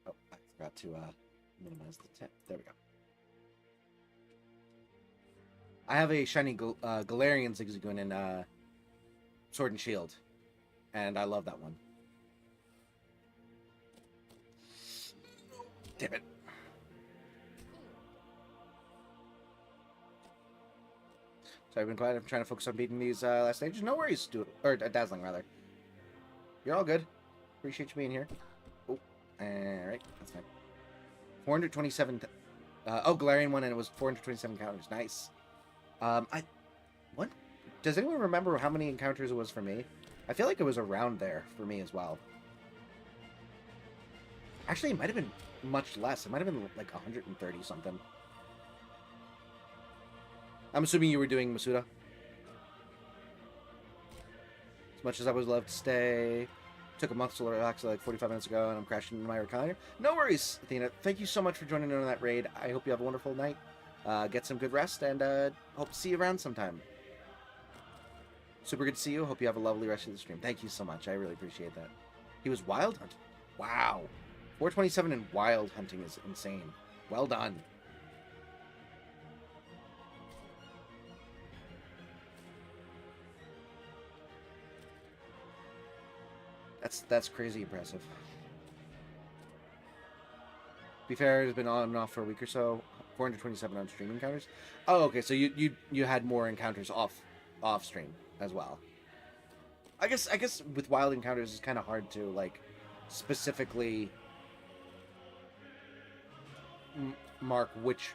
Oh, I forgot to minimize the tip. There we go. I have a shiny Galarian Zigzagoon in Sword and Shield, and I love that one. Damn it. So I've been quiet. I'm trying to focus on beating these last stages. No worries, dude. Or Dazzling, rather. You're all good. Appreciate you being here. Oh, alright. That's fine. 427... Galarian one, and it was 427 encounters. Nice. What? Does anyone remember how many encounters it was for me? I feel like it was around there for me as well. Actually, it might have been much less. It might have been like 130 something. I'm assuming you were doing Masuda. As much as I would love to stay. Took a month to relax like 45 minutes ago, and I'm crashing into my recliner. No worries, Athena. Thank you so much for joining in on that raid. I hope you have a wonderful night. Get some good rest, and hope to see you around sometime. Super good to see you. Hope you have a lovely rest of the stream. Thank you so much. I really appreciate that. He was wild hunting. Wow. 427 in wild hunting is insane. Well done. That's crazy impressive. To be fair, it's been on and off for a week or so. 427 on stream encounters. Oh, okay. So you had more encounters off stream as well. I guess with wild encounters it's kind of hard to like specifically mark which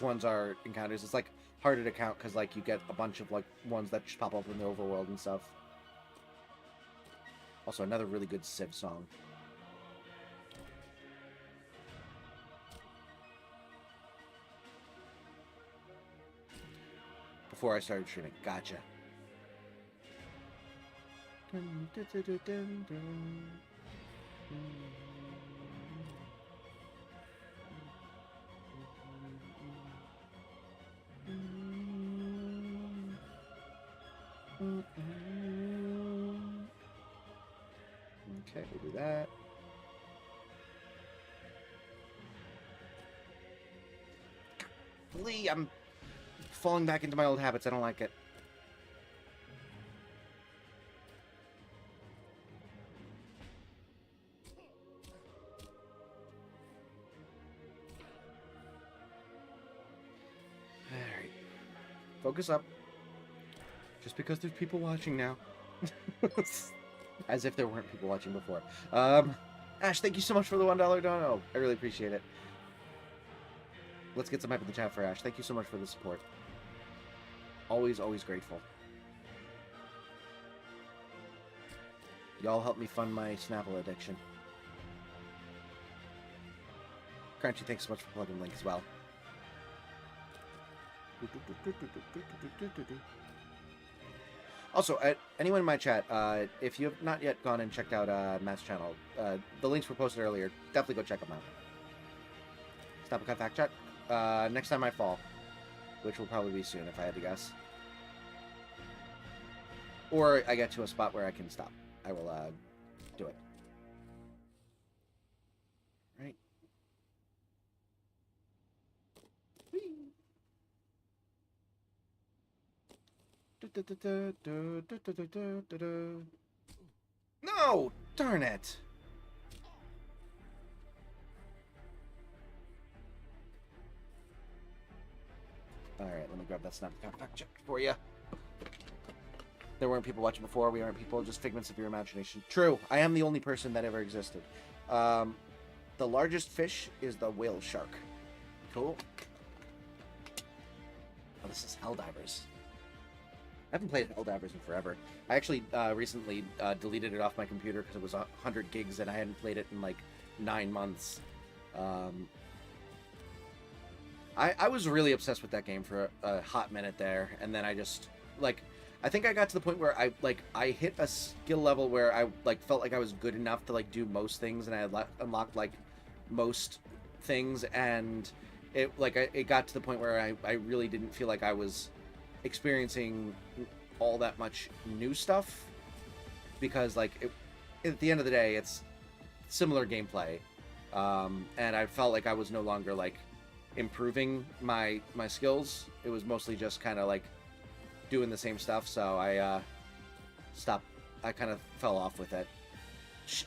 ones are encounters. It's like harder to count because like you get a bunch of like ones that just pop up in the overworld and stuff. Also, another really good Civ song. Before I started streaming. Gotcha. Okay, we'll do that. Lee, I'm falling back into my old habits. I don't like it. Alright. Focus up. Just because there's people watching now. As if there weren't people watching before. Ash, thank you so much for the $1 dono. I really appreciate it. Let's get some hype in the chat for Ash. Thank you so much for the support. Always, always grateful. Y'all help me fund my Snapple addiction. Crunchy, thanks so much for plugging Link as well. Also, anyone in my chat, if you have not yet gone and checked out Matt's channel, the links were posted earlier. Definitely go check them out. Stop a cut fact chat. Next time I fall, which will probably be soon if I had to guess. Or I get to a spot where I can stop. I will do it. Right. No! Darn it! Alright, let me grab that snap fact check for you. There weren't people watching before. We aren't people, just figments of your imagination. True. I am the only person that ever existed. The largest fish is the whale shark. Cool. Oh, this is Helldivers. I haven't played Helldivers in forever. I actually recently deleted it off my computer because it was 100 gigs and I hadn't played it in like 9 months. I was really obsessed with that game for a hot minute there, and then I just, like, I think I got to the point where I hit a skill level where I, like, felt like I was good enough to, like, do most things, and I had unlocked, like, most things, and it got to the point where I really didn't feel like I was experiencing all that much new stuff, because, like, at the end of the day, it's similar gameplay, and I felt like I was no longer, like, improving my skills. It was mostly just kind of like doing the same stuff, so I stopped. I kind of fell off with it,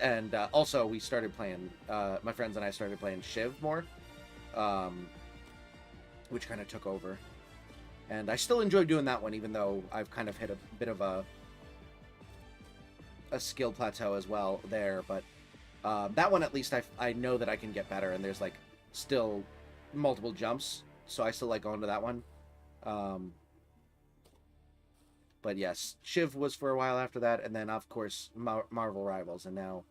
and also we started playing, my friends and I started playing Shiv more, which kind of took over, and I still enjoy doing that one, even though I've kind of hit a bit of a skill plateau as well there, but that one at least I know that I can get better, and there's like still multiple jumps, so I still like going to that one. But yes, Shiv was for a while after that, and then of course Marvel Rivals, and now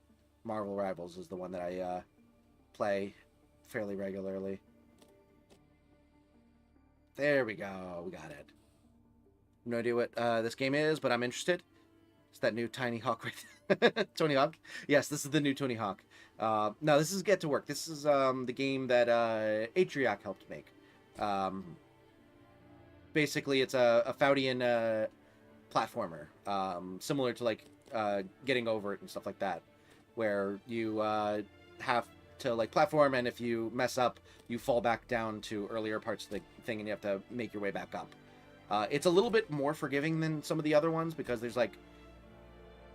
Marvel Rivals is the one that I play fairly regularly. There we go, we got it. No idea what this game is, but I'm interested. It's that new Tiny Hawk right Tony Hawk? Yes, this is the new Tony Hawk. No, this is Get to Work. This is the game that Ectric helped make. Basically, it's a Faudian platformer, similar to like Getting Over It and stuff like that, where you have to like platform, and if you mess up, you fall back down to earlier parts of the thing, and you have to make your way back up. It's a little bit more forgiving than some of the other ones because there's like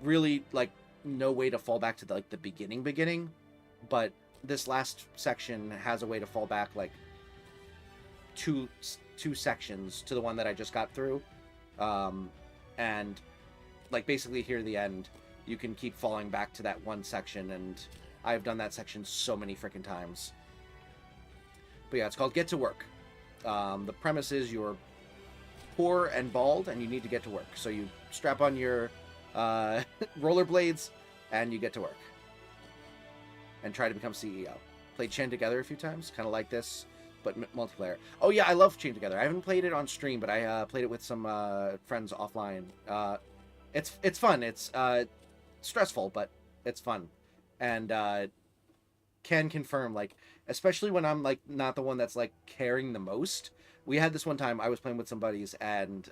really like no way to fall back to the beginning, but this last section has a way to fall back like two sections to the one that I just got through, and like basically here at the end you can keep falling back to that one section, and I've done that section so many freaking times. But yeah, it's called Get to Work. The premise is you're poor and bald and you need to get to work, so you strap on your rollerblades and you get to work and try to become CEO. Played Chain Together a few times, kind of like this, but multiplayer. Oh yeah, I love Chain Together. I haven't played it on stream, but I played it with some friends offline. It's fun. It's stressful, but it's fun, and can confirm, like, especially when I'm like not the one that's like caring the most. We had this one time I was playing with some buddies, and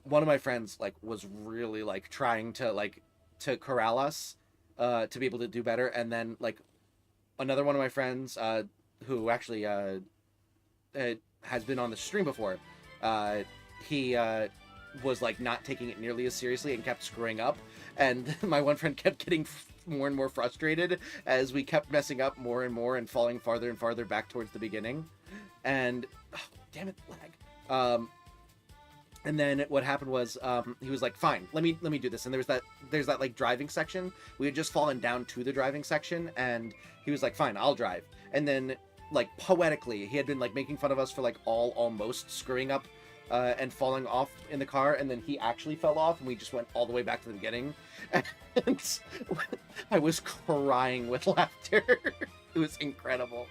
one of my friends like was really like trying to corral us to be able to do better, and then like another one of my friends who actually has been on the stream before, he was like not taking it nearly as seriously and kept screwing up, and my one friend kept getting more and more frustrated as we kept messing up more and more and falling farther and farther back towards the beginning, and damn it, lag. And then what happened was he was like, fine, let me do this. And there's that like driving section. We had just fallen down to the driving section, and he was like, fine, I'll drive. And then like poetically, he had been like making fun of us for like almost screwing up and falling off in the car, and then he actually fell off, and we just went all the way back to the beginning. And I was crying with laughter. It was incredible.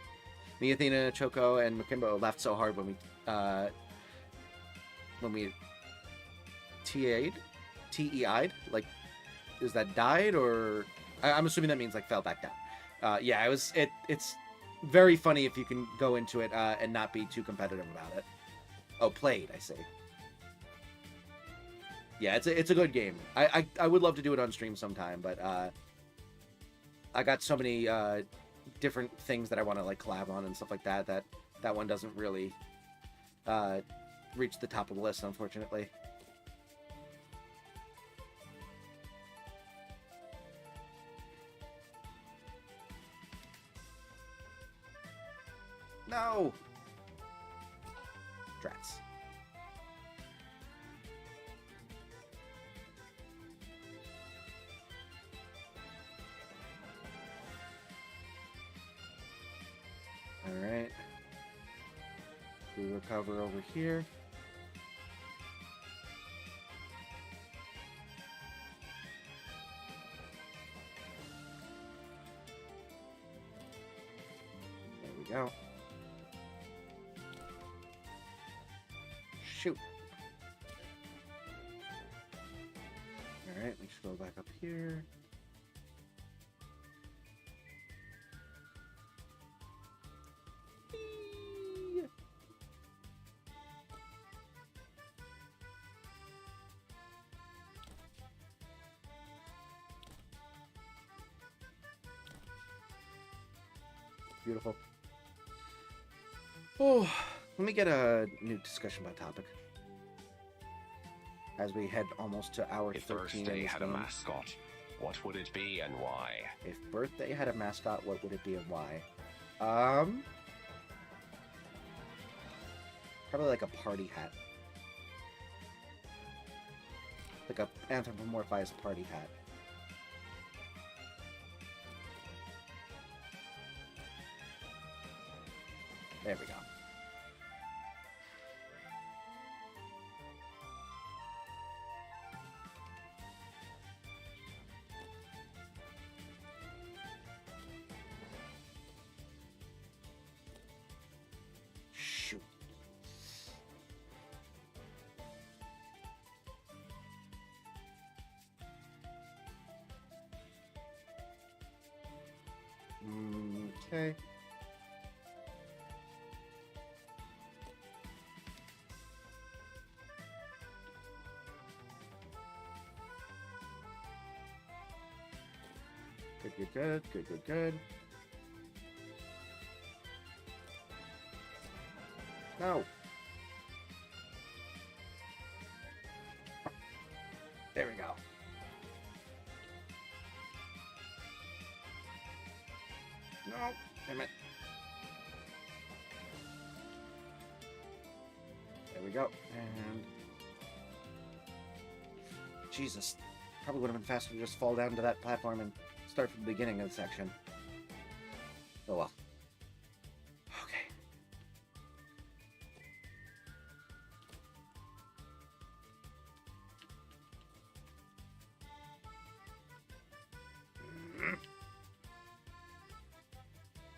Me, Athena, Choco, and Makimbo laughed so hard when we TEI'd, like, is that died, or I'm assuming that means like fell back down. Yeah, it's very funny if you can go into it and not be too competitive about it. Oh, played, I see. Yeah, it's a good game. I would love to do it on stream sometime, but I got so many different things that I want to like collab on and stuff like that that one doesn't really reach the top of the list, unfortunately. Strats. Alright. We recover over here. There we go. Shoot. Alright, let's go back up here. Beautiful. Oh, let me get a new discussion about topic. As we head almost to hour If 13 in birthday this had a game. mascot, what would it be and why? If birthday had a mascot, what would it be and why? Probably like a party hat. Like a anthropomorphized party hat. There we go. Shoot. Okay. Good. No. There we go. No, damn it. There we go. And Jesus, probably would have been faster to just fall down to that platform and start from the beginning of the section. Oh well. Okay.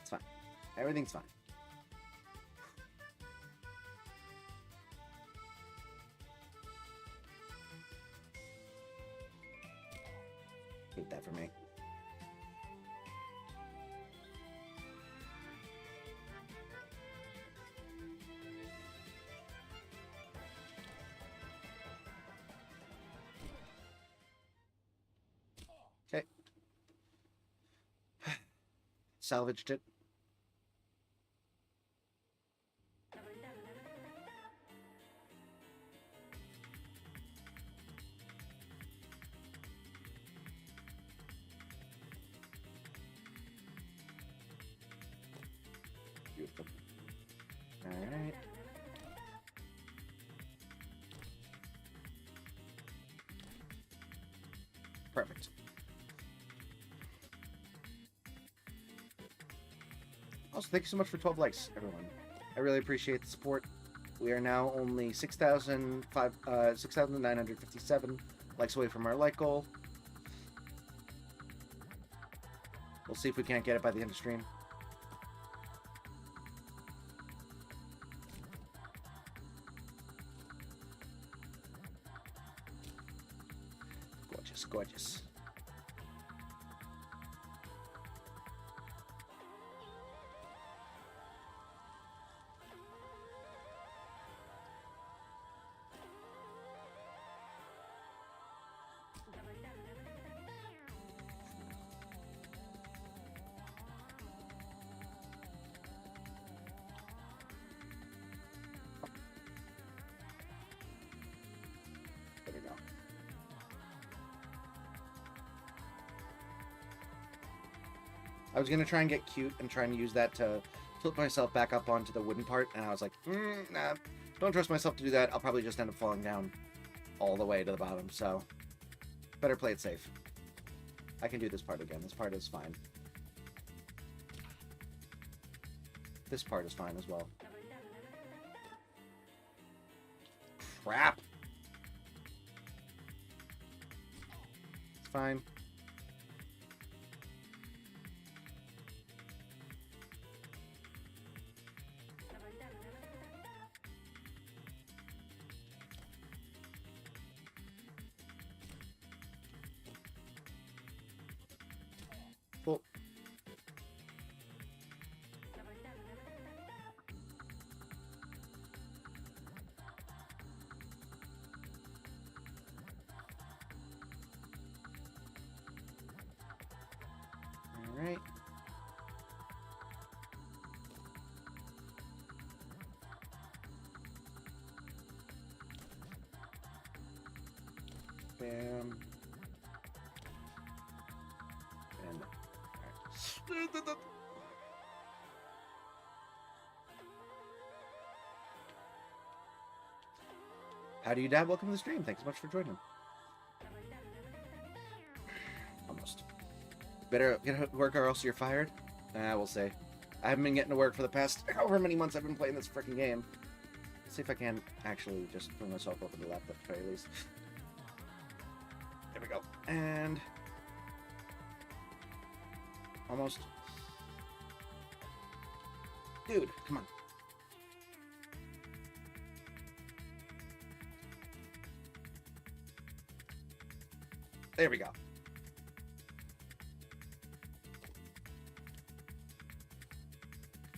It's fine. Everything's fine. Hate that for me. Okay. Salvaged it. Beautiful. All right. Perfect. Also, thank you so much for 12 likes, everyone. I really appreciate the support. We are now only 6,957 likes away from our like goal. We'll see if we can't get it by the end of stream. Gorgeous, gorgeous. There we go. I was gonna try and get cute and try and use that to flip myself back up onto the wooden part, and I was like, nah, don't trust myself to do that. I'll probably just end up falling down all the way to the bottom, so better play it safe. I can do this part again. This part is fine. This part is fine as well. Crap! It's fine. Well, all right. Bam. And how do you, Dad? Welcome to the stream. Thanks so much for joining. Almost. Better get to work or else you're fired. We'll see. I haven't been getting to work for the past however many months I've been playing this freaking game. Let's see if I can actually just bring myself over to the left at the very least. There we go. And almost. Dude, come on. There we go.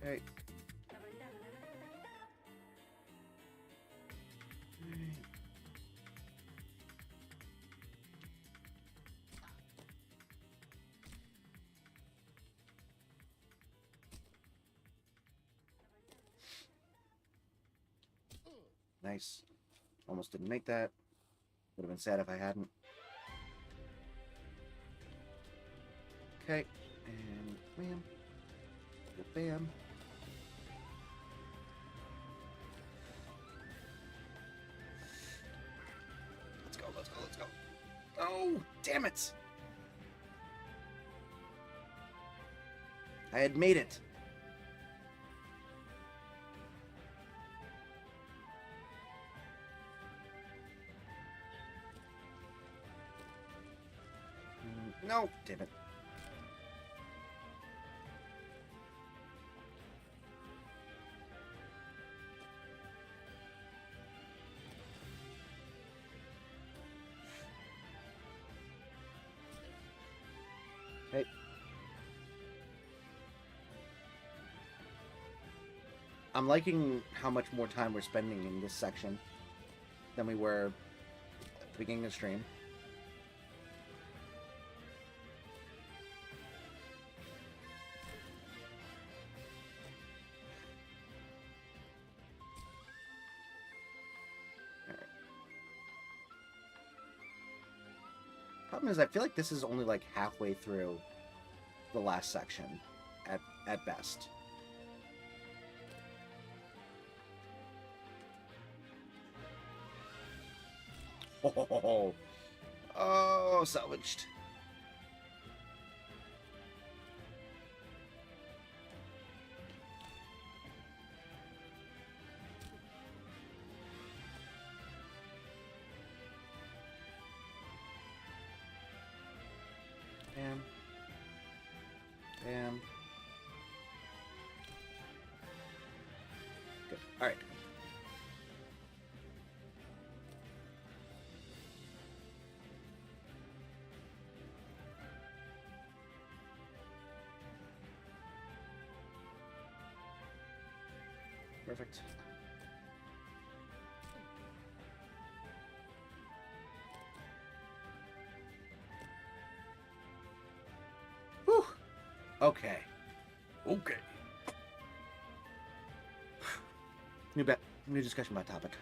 Okay. Nice. Almost didn't make that. Would have been sad if I hadn't. Okay. And bam. Bam. Let's go, let's go, let's go. Oh, damn it. I had made it. No, damn it. Hey. I'm liking how much more time we're spending in this section than we were at the beginning of the stream. Problem is, I feel like this is only like halfway through the last section, at best. Oh, salvaged. Bam. Bam. Good. All right. Perfect. Whew. Okay. Okay. New discussion about topic.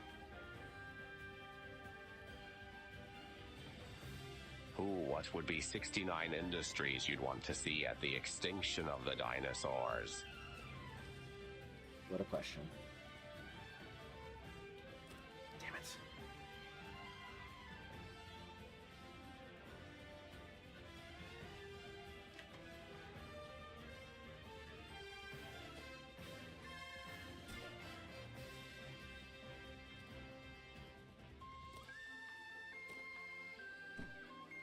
Ooh, what would be 69 industries you'd want to see at the extinction of the dinosaurs? What a question. Damn it.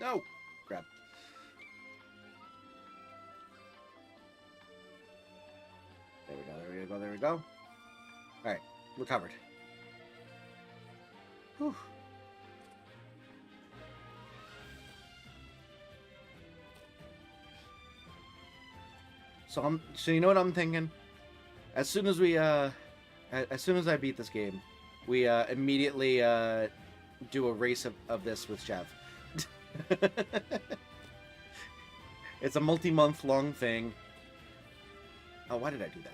No! Crap. There we go, there we go, there we go. Alright, recovered. Whew. So you know what I'm thinking? As soon as we as soon as I beat this game, we immediately do a race of this with Chev. It's a multi-month long thing. Oh, why did I do that?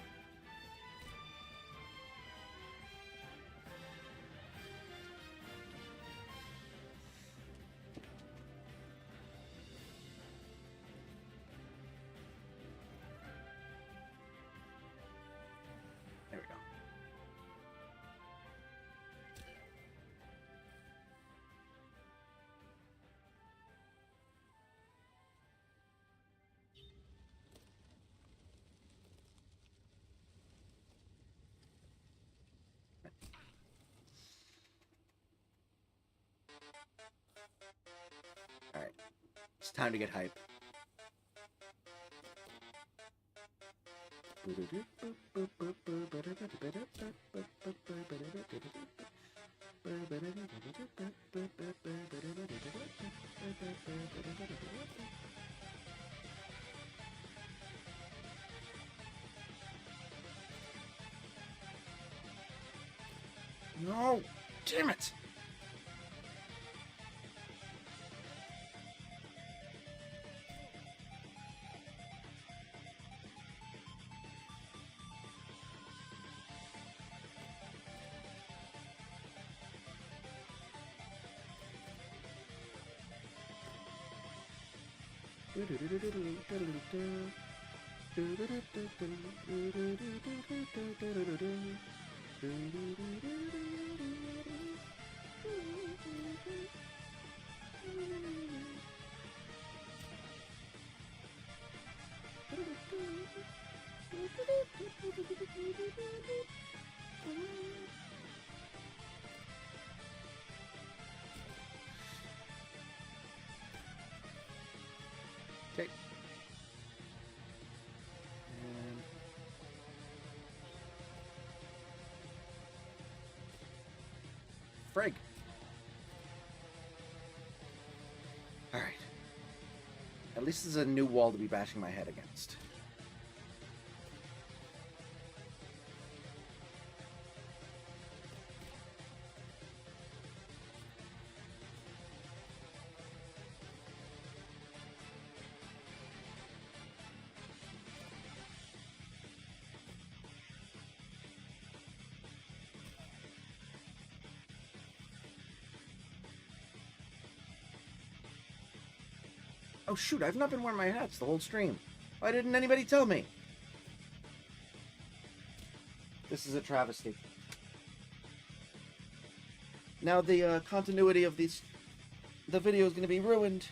There we go. Alright. It's time to get hype. No! Damn it! Okay. And Frig. All right. At least there's a new wall to be bashing my head against. Oh shoot, I've not been wearing my hats the whole stream. Why didn't anybody tell me? This is a travesty. Now the continuity of the video is going to be ruined.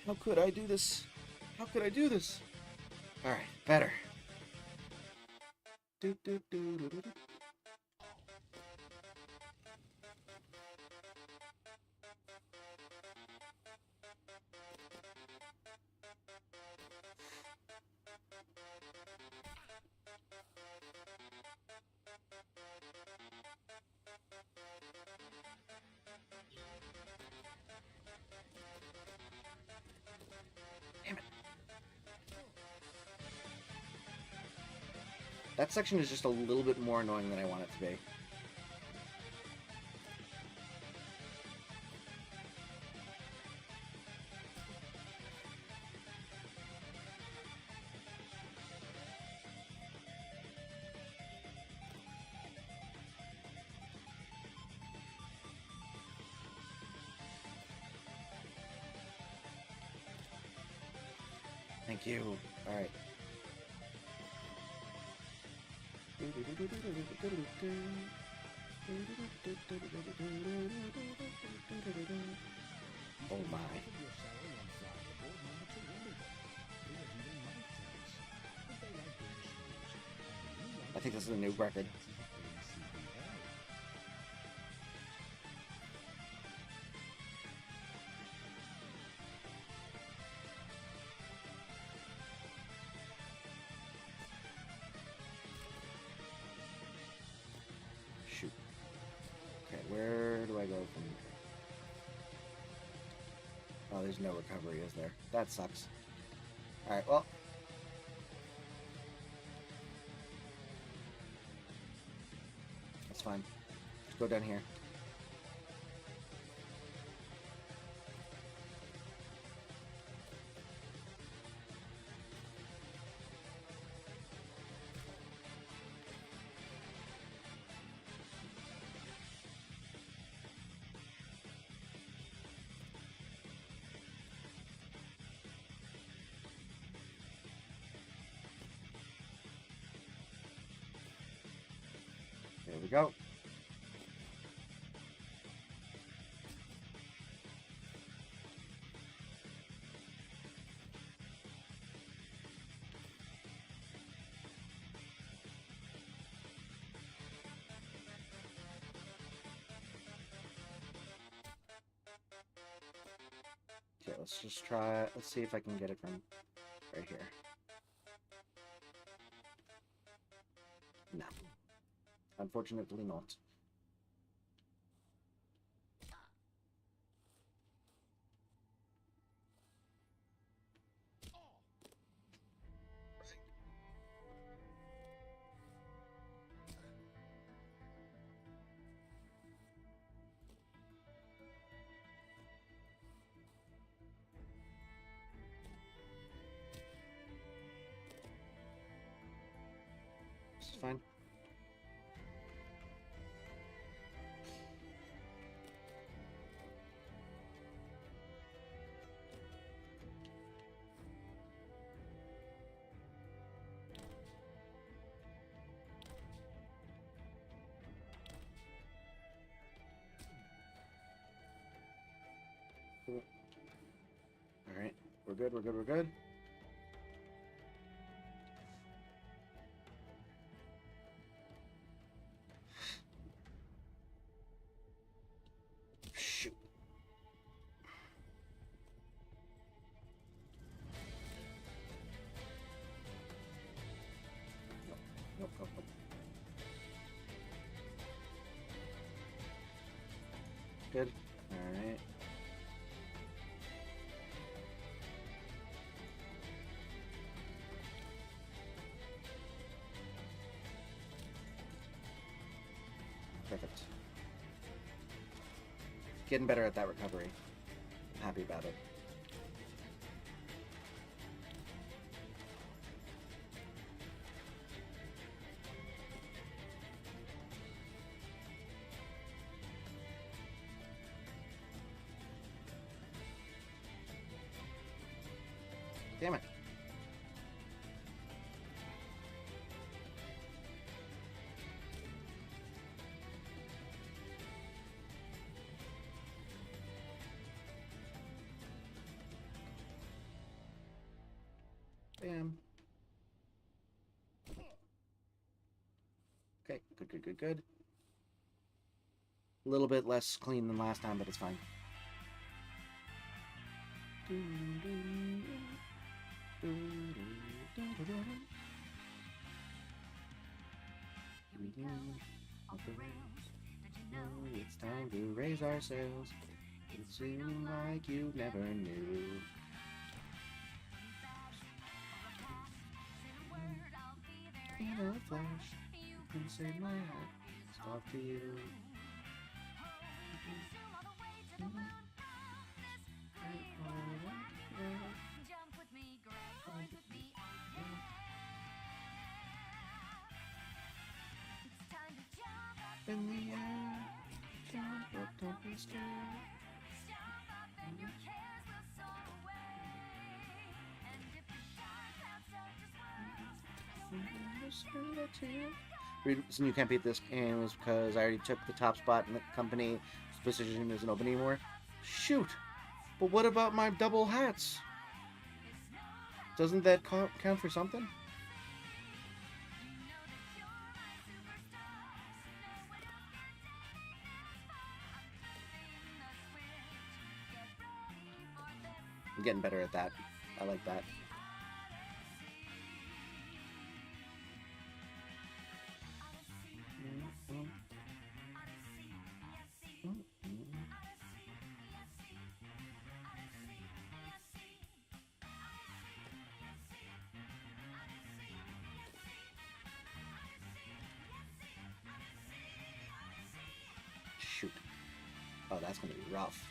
How could I do this? How could I do this? Alright, better. Do, do, do, do, do, do. Damn it. That section is just a little bit more annoying than I want it to be. Thank you. All right. Oh my. I think this is a new record. Shoot. Okay, where do I go from here? Oh, there's no recovery, is there? That sucks. Alright, well. That's fine. Let's go down here. There we go. Okay, let's just try, let's see if I can get it from right here. No. Unfortunately not. This is fine. Cool. All right, we're good, we're good, we're good. Shoot. Nope, nope, nope, nope. Good. All right. Perfect. Getting better at that recovery. I'm happy about it. Damn it. Bam. Okay, good, good, good, good. A little bit less clean than last time, but it's fine. It's time to raise our sails. It seemed like you never knew. In a flash, you can save my heart. It's off to you. In the air, jump up, don't be scared. reason you can't beat this game is because I already took the top spot in the company. This position isn't open anymore. Shoot! But what about my double hats? Doesn't that count for something? I'm getting better at that. I like that. Shoot. Oh, that's gonna be rough.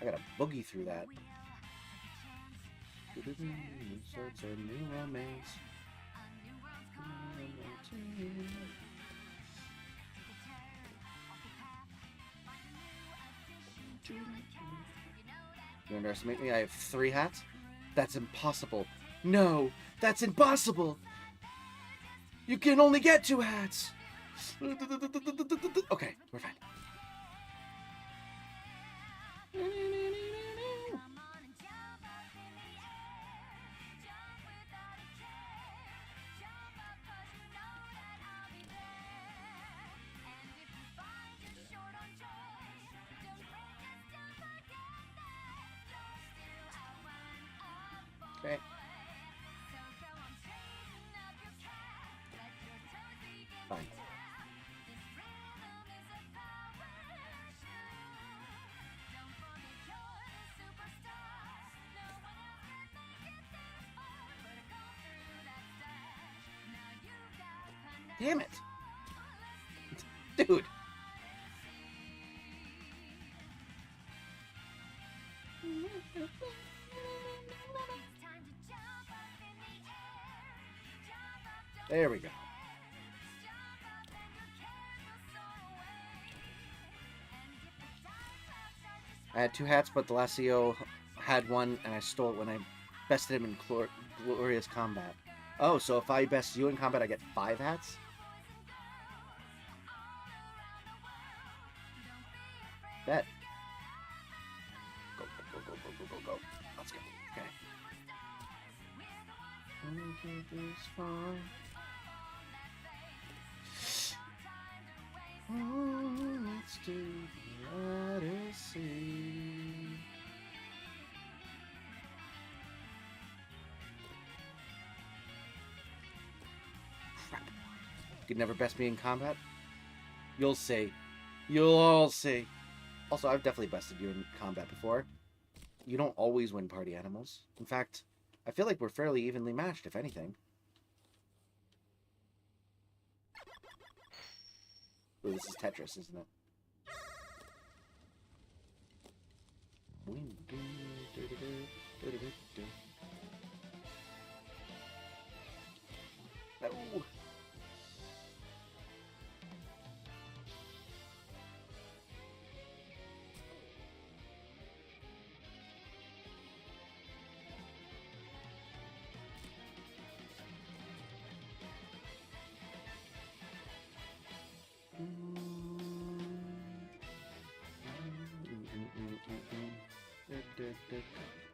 I gotta boogie through that. Starts a new romance. You underestimate me? I have 3 hats? That's impossible. No, that's impossible! You can only get 2 hats! Okay, we're fine. Okay. Fine. Damn it. Dude. There we go. I had 2 hats, but the last CEO had one, and I stole it when I bested him in glorious combat. Oh, so if I best you in combat, I get 5 hats? Bet. Go, go, go, go, go, go, go. Let's go. Okay. This far. Oh, let's do the Odyssey. Crap. You could never best me in combat? You'll see. You'll all see. Also, I've definitely bested you in combat before. You don't always win party animals. In fact, I feel like we're fairly evenly matched, if anything. Ooh, this is Tetris, isn't it? Oh.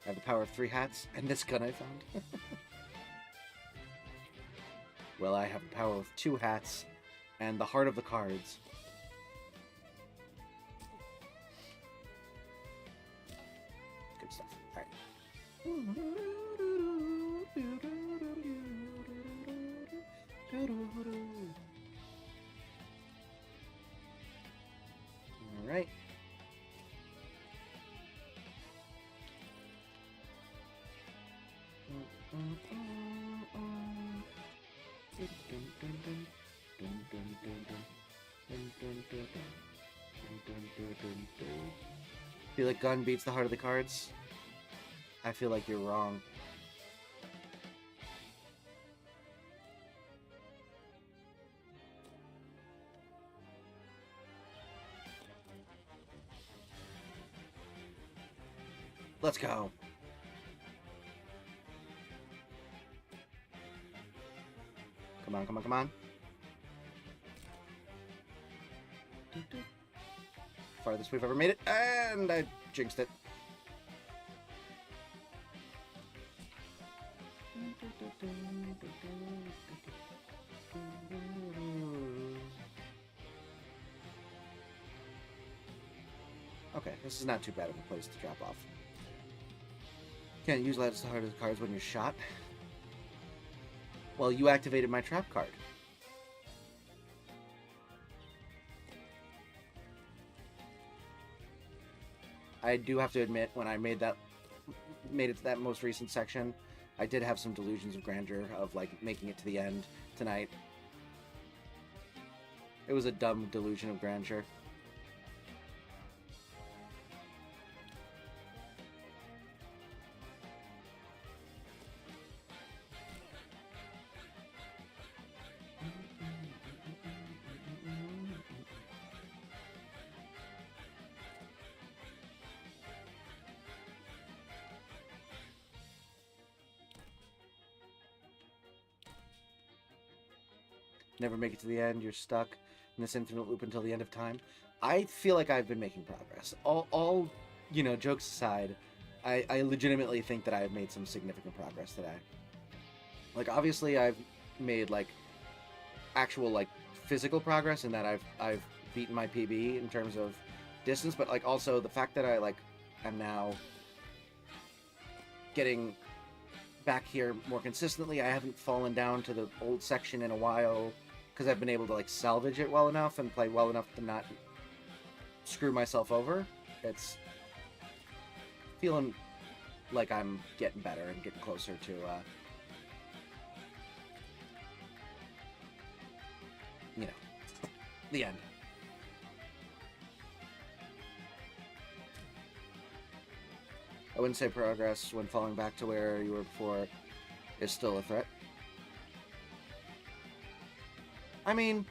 I have the power of 3 hats and this gun I found. Well, I have the power of 2 hats and the heart of the cards. Good stuff. Alright. Alright. Feel like gun beats the heart of the cards? I feel like you're wrong. Let's go. Come on, come on, come on. farthest we've ever made it, and I jinxed it. Okay, this is not too bad of a place to drop off. Can't use as hard as cards when you're shot. Well, you activated my trap card. I do have to admit, when I made it to that most recent section, I did have some delusions of grandeur of like making it to the end tonight. It was a dumb delusion of grandeur. Never make it to the end, you're stuck in this infinite loop until the end of time. I feel like I've been making progress. All you know, jokes aside, I legitimately think that I have made some significant progress today. Like, obviously I've made like actual like physical progress in that I've beaten my PB in terms of distance, but like also the fact that I like am now getting back here more consistently. I haven't fallen down to the old section in a while because I've been able to like salvage it well enough and play well enough to not screw myself over. It's feeling like I'm getting better and getting closer to you know, the end. I wouldn't say progress when falling back to where you were before is still a threat. I mean,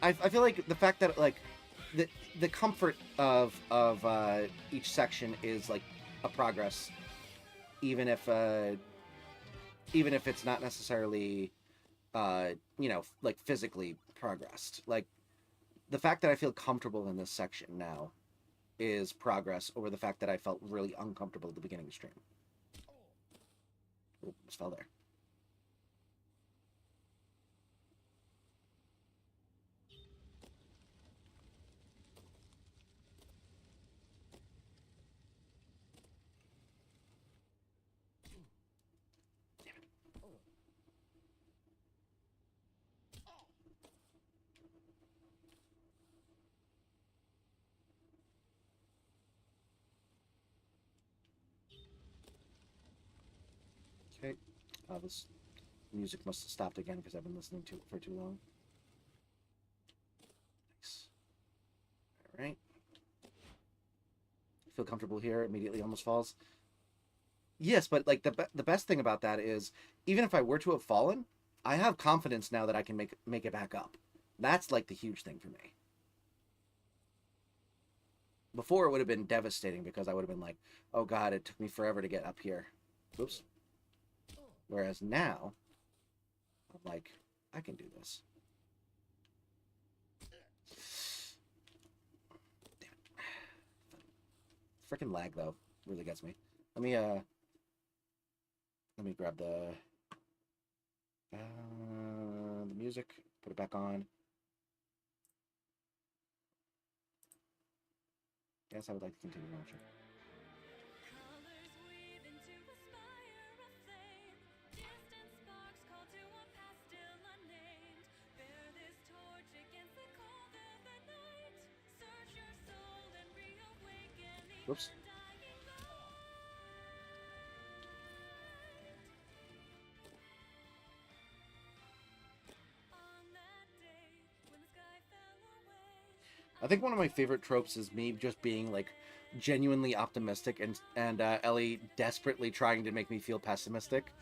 I feel like the fact that like the comfort of each section is like a progress, even if it's not necessarily you know, like physically progressed. Like the fact that I feel comfortable in this section now is progress over the fact that I felt really uncomfortable at the beginning of the stream. Ooh, just fell there. Okay. This music must have stopped again because I've been listening to it for too long. Nice. All right. Feel comfortable here. Immediately almost falls. Yes, but like the best thing about that is even if I were to have fallen, I have confidence now that I can make it back up. That's like the huge thing for me. Before it would have been devastating because I would have been like, oh god, it took me forever to get up here. Oops. Whereas now, I'm like, I can do this. Damn it. Frickin' lag though really gets me. Let me grab the music, put it back on. Yes, I would like to continue watching. Whoops. I think one of my favorite tropes is me just being like genuinely optimistic and Ellie desperately trying to make me feel pessimistic.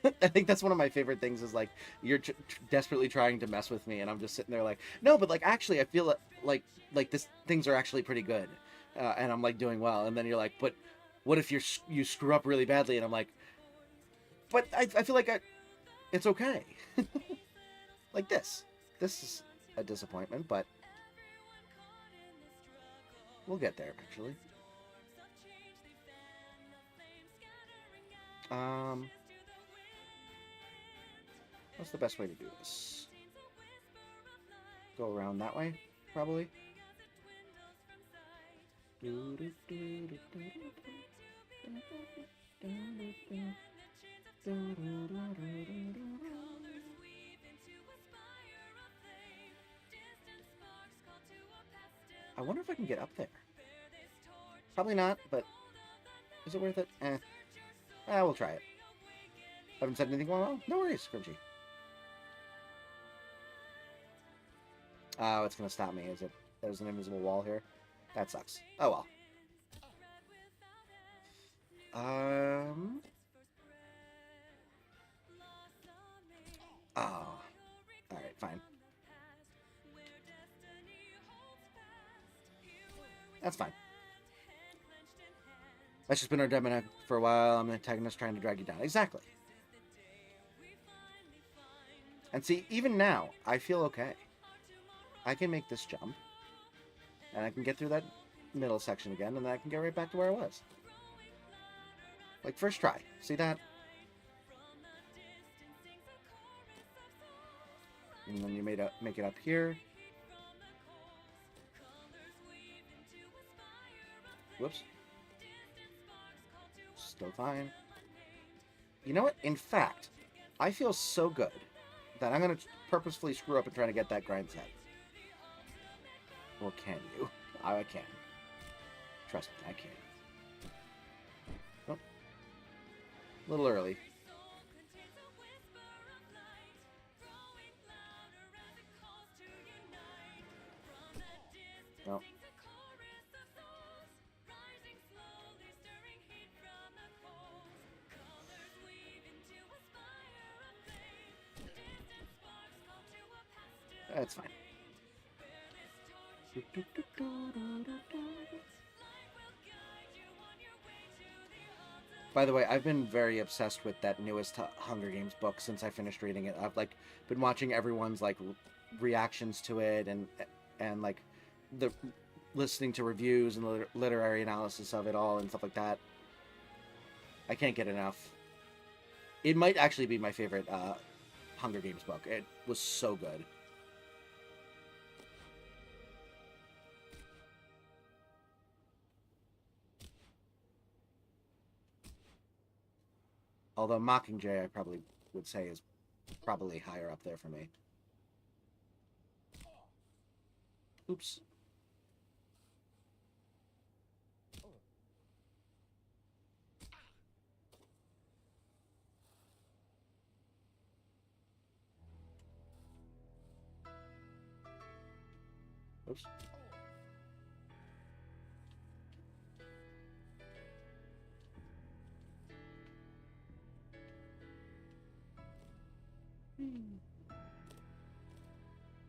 I think that's one of my favorite things is like you're desperately trying to mess with me and I'm just sitting there like, no, but like actually I feel like this things are actually pretty good and I'm like doing well, and then you're like, but what if you screw up really badly, and I'm like, but I feel like it's okay. Like this is a disappointment, but We'll get there eventually. What's the best way to do this? Go around that way, probably. I wonder if I can get up there. Probably not, but is it worth it? We'll try it. Haven't said anything wrong? No worries, Crunchy. Oh, it's gonna stop me, is it? There's an invisible wall here. That sucks. Oh well. Oh. Alright, fine. That's fine. That's just been our dynamic for a while. I'm the antagonist trying to drag you down. Exactly. And see, even now, I feel okay. I can make this jump. And I can get through that middle section again, and then I can get right back to where I was. Like, first try. See that? And then you make it up here. Whoops. Still fine. You know what? In fact, I feel so good that I'm going to purposefully screw up and try to get that grind set. Or can you? I can. Trust me, I can. Oh. A little early. Oh. That's fine. By the way, I've been very obsessed with that newest Hunger Games book since I finished reading it. I've been watching everyone's reactions to it and listening to reviews and literary analysis of it all and stuff like that. I can't get enough. It might actually be my favorite Hunger Games book. It was so good. Although Mockingjay, I probably would say, is probably higher up there for me. Oops. Oops.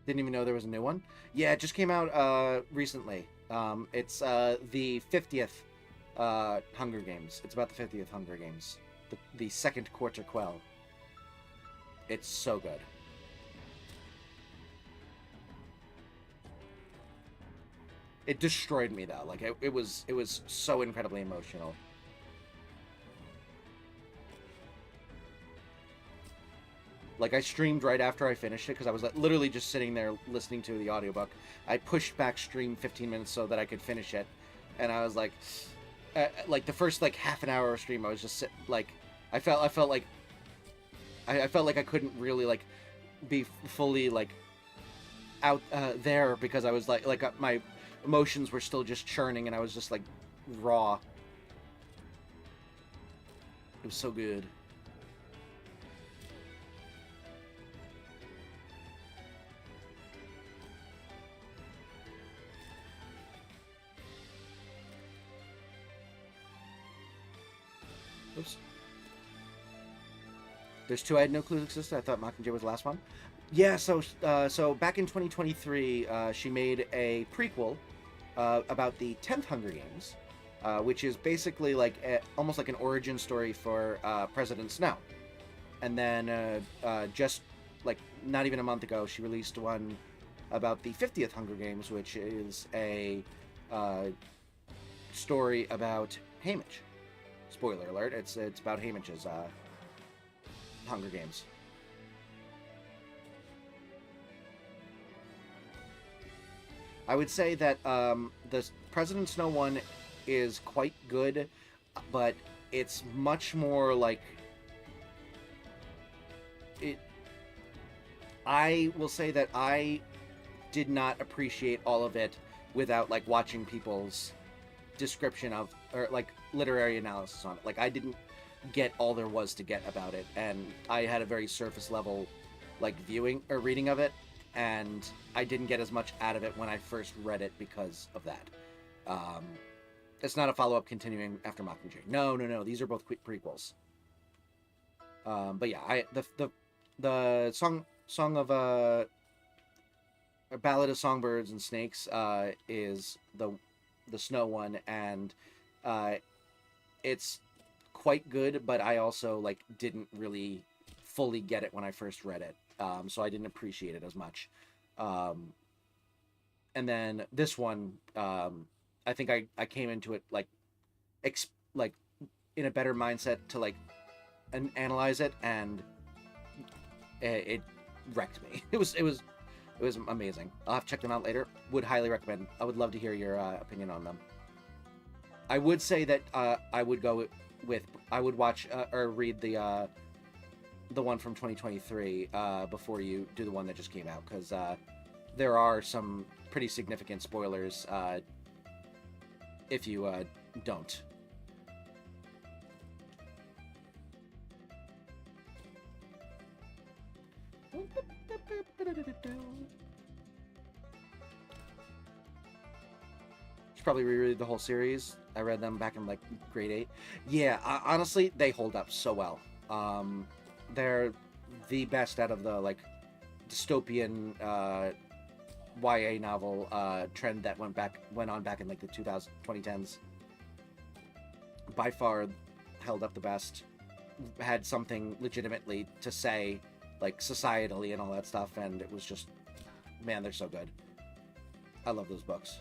Didn't even know there was a new one. Yeah, it just came out recently. It's the 50th Hunger Games. It's about the 50th Hunger Games. The second quarter quell. It's so good. It destroyed me though. Like it was so incredibly emotional. Like, I streamed right after I finished it, because I was literally just sitting there listening to the audiobook. I pushed back stream 15 minutes so that I could finish it. And I was like the first, half an hour of stream, I was just I felt like I couldn't really, be fully, out there, because I was, my emotions were still just churning, and I was just, raw. It was so good. Oops. There's two I had no clue existed. I thought Mockingjay was the last one. Yeah, so back in 2023, she made a prequel about the 10th Hunger Games, which is basically almost like an origin story for President Snow. And then just not even a month ago, she released one about the 50th Hunger Games, which is a story about Haymitch. Spoiler alert, it's about Haymitch's Hunger Games. I would say that the President Snow one is quite good, but it's much more like it. I will say that I did not appreciate all of it without like watching people's description of or like literary analysis on it. Like I didn't get all there was to get about it, and I had a very surface level like viewing or reading of it, and I didn't get as much out of it when I first read it because of that. It's not a follow-up continuing after Mockingjay. No. These are both prequels. But yeah, the song of a Ballad of Songbirds and Snakes is the Snow one, and it's quite good, but I also like didn't really fully get it when I first read it, so I didn't appreciate it as much. And then this one, I think I came into it like like in a better mindset to like analyze it, and it wrecked me. It was amazing. I'll have to check them out later. Would highly recommend. I would love to hear your opinion on them. I would say that I would go with I would watch or read the one from 2023 before you do the one that just came out, because there are some pretty significant spoilers if you don't. Should probably reread the whole series. I read them back in like grade 8. Yeah, honestly, they hold up so well. They're the best out of the like dystopian YA novel trend that went on back in like the 2010s. By far held up the best. Had something legitimately to say, like societally and all that stuff, and it was just, man, they're so good. I love those books.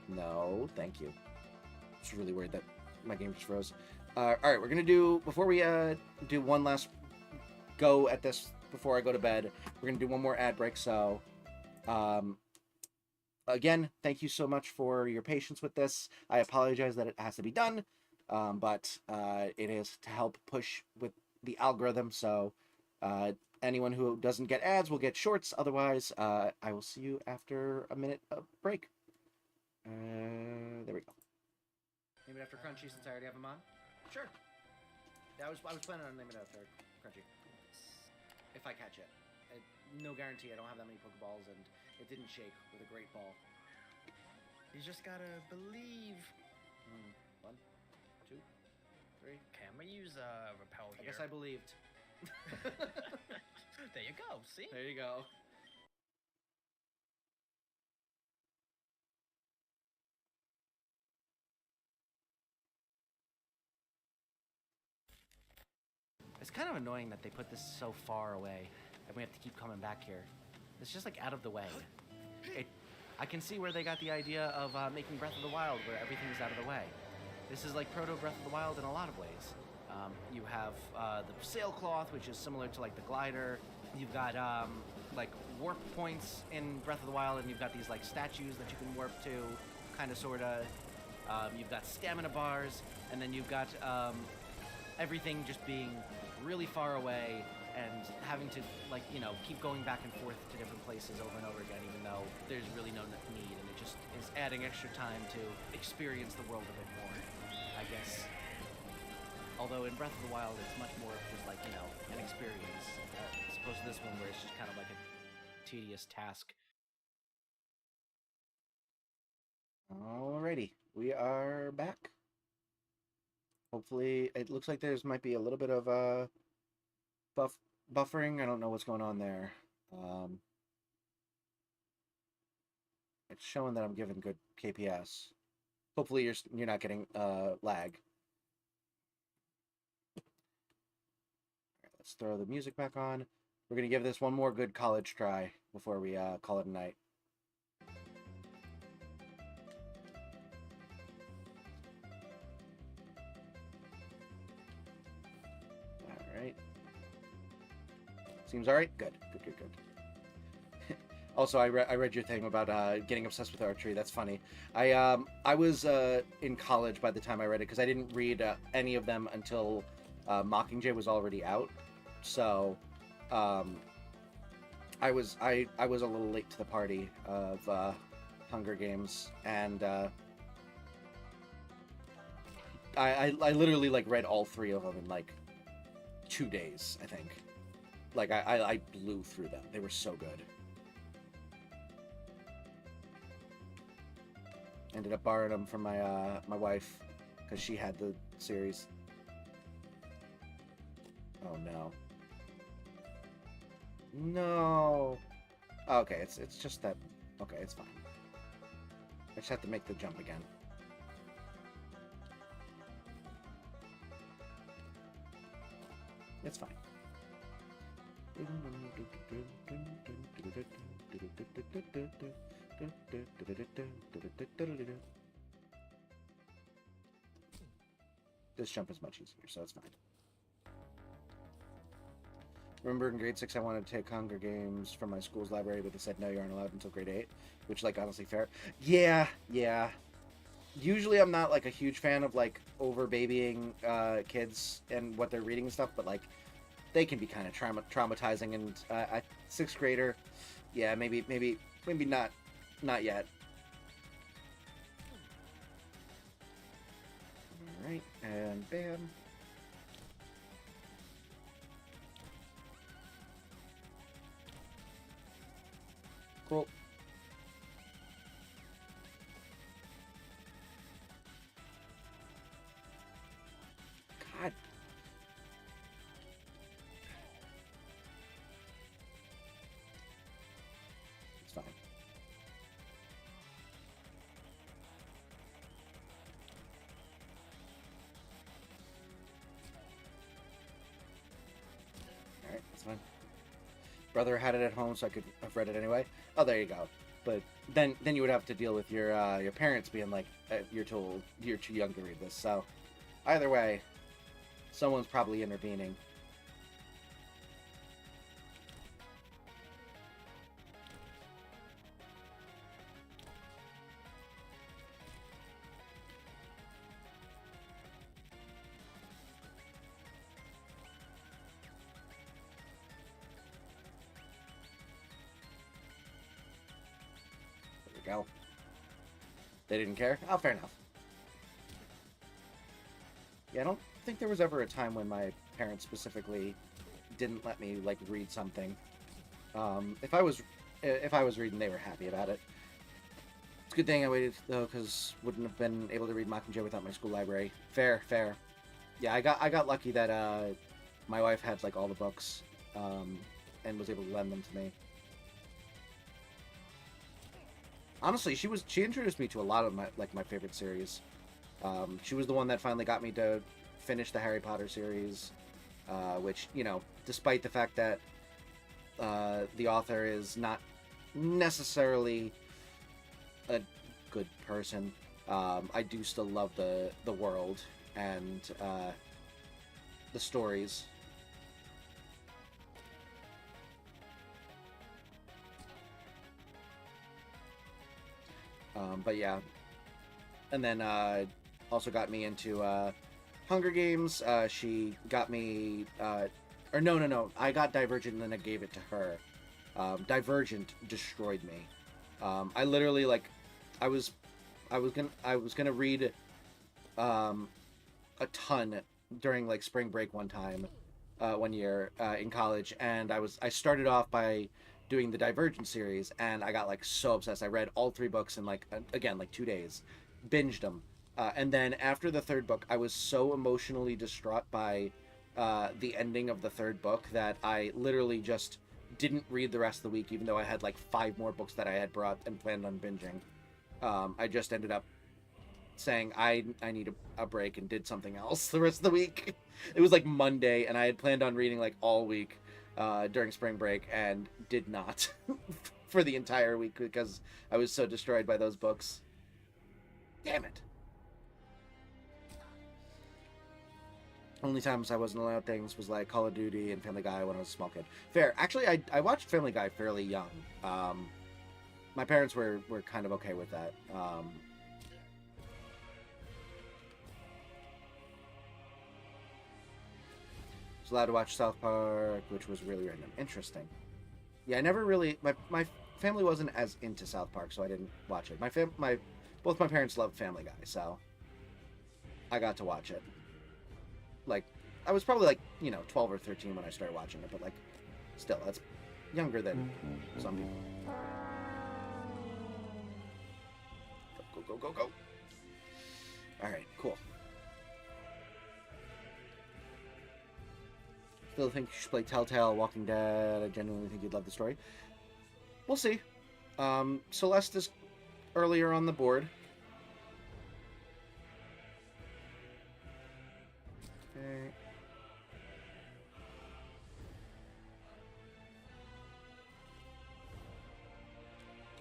No, thank you. I was really worried that my game just froze. All right, we're gonna do, before we do one last go at this before I go to bed, we're gonna do one more ad break. So again, thank you so much for your patience with this. I apologize that it has to be done, but it is to help push with the algorithm. So anyone who doesn't get ads will get shorts. Otherwise, I will see you after a minute of break. There we go. Name it after Crunchy, since I already have him on. Sure. Yeah, I was planning on naming it after Crunchy, if I catch it. No guarantee. I don't have that many Pokeballs, and it didn't shake with a great ball. You just gotta believe. 1, 2, 3. Can we use repel here? I guess I believed. There you go. See? There you go. It's kind of annoying that they put this so far away, and we have to keep coming back here. It's just like out of the way. I can see where they got the idea of making Breath of the Wild, where everything's out of the way. This is like proto Breath of the Wild in a lot of ways. You have the sailcloth, which is similar to like the glider. You've got like warp points in Breath of the Wild, and you've got these like statues that you can warp to, kind of, sorta. You've got stamina bars, and then you've got everything just being really far away and having to, like, you know, keep going back and forth to different places over and over again, even though there's really no need, and it just is adding extra time to experience the world a bit more, I guess. Although in Breath of the Wild, it's much more of just like, you know, an experience, as opposed to this one where it's just kind of like a tedious task. Alrighty, we are back. Hopefully, it looks like there's might be a little bit of buffering. I don't know what's going on there. It's showing that I'm giving good KPS. Hopefully, you're not getting lag. All right, let's throw the music back on. We're gonna give this one more good college try before we call it a night. All right. Seems all right. Good. Good. Good. Good. Also, I read your thing about getting obsessed with archery. That's funny. I was in college by the time I read it because I didn't read any of them until Mockingjay was already out. So I was a little late to the party of Hunger Games, and I literally like read all 3 of them in like 2 days, I think. Like I blew through them. They were so good. Ended up borrowing them from my wife because she had the series. Oh no. No. Okay, it's just that. Okay, it's fine. I just have to make the jump again. It's fine. This jump is much easier, so it's fine. Remember in grade 6 I wanted to take Hunger Games from my school's library, but they said no, you aren't allowed until grade 8, which, like, honestly fair. Yeah. Usually I'm not, like, a huge fan of, like, over-babying kids and what they're reading and stuff, but, like, they can be kind of traumatizing, and 6th grader, yeah, maybe not yet. Alright, and bam. Cool. God. It's fine. Alright, that's fine. Brother had it at home, so I could have read it anyway. Oh, there you go. But then you would have to deal with your parents being like, you're too young to read this. So either way, someone's probably intervening. Go. They didn't care? Oh, fair enough. Yeah, I don't think there was ever a time when my parents specifically didn't let me, like, read something. If I was reading, they were happy about it. It's a good thing I waited, though, because wouldn't have been able to read Mockingjay without my school library. Fair. Yeah, I got lucky that my wife had, like, all the books, and was able to lend them to me. Honestly, she introduced me to a lot of my favorite series. She was the one that finally got me to finish the Harry Potter series, which, you know, despite the fact that the author is not necessarily a good person, I do still love the world and the stories. But yeah, and then also got me into Hunger Games. She got me, or no, I got Divergent and then I gave it to her. Divergent destroyed me. I literally, like, I was gonna read a ton during, like, spring break one year in college, and I started off by doing the Divergent series, and I got, like, so obsessed. I read all 3 books in, like, again, like 2 days, binged them, and then after the 3rd book, I was so emotionally distraught by the ending of the 3rd book that I literally just didn't read the rest of the week, even though I had, like, 5 more books that I had brought and planned on binging. I just ended up saying I need a break and did something else the rest of the week. It was like Monday, and I had planned on reading, like, all week, during spring break and did not for the entire week because I was so destroyed by those books. Damn it. Only times I wasn't allowed things was like Call of Duty and Family Guy when I was a small kid. Fair. Actually, I watched Family Guy fairly young. My parents were kind of okay with that. Was allowed to watch South Park, which was really random. Interesting. Yeah, I never really... My family wasn't as into South Park, so I didn't watch it. Both my parents loved Family Guy, so I got to watch it. Like, I was probably, like, 12 or 13 when I started watching it, but, like, still, that's younger than some people. Go, go, go, go. Alright, cool. Still think you should play Telltale, Walking Dead. I genuinely think you'd love the story. We'll see. Celeste is earlier on the board. Okay.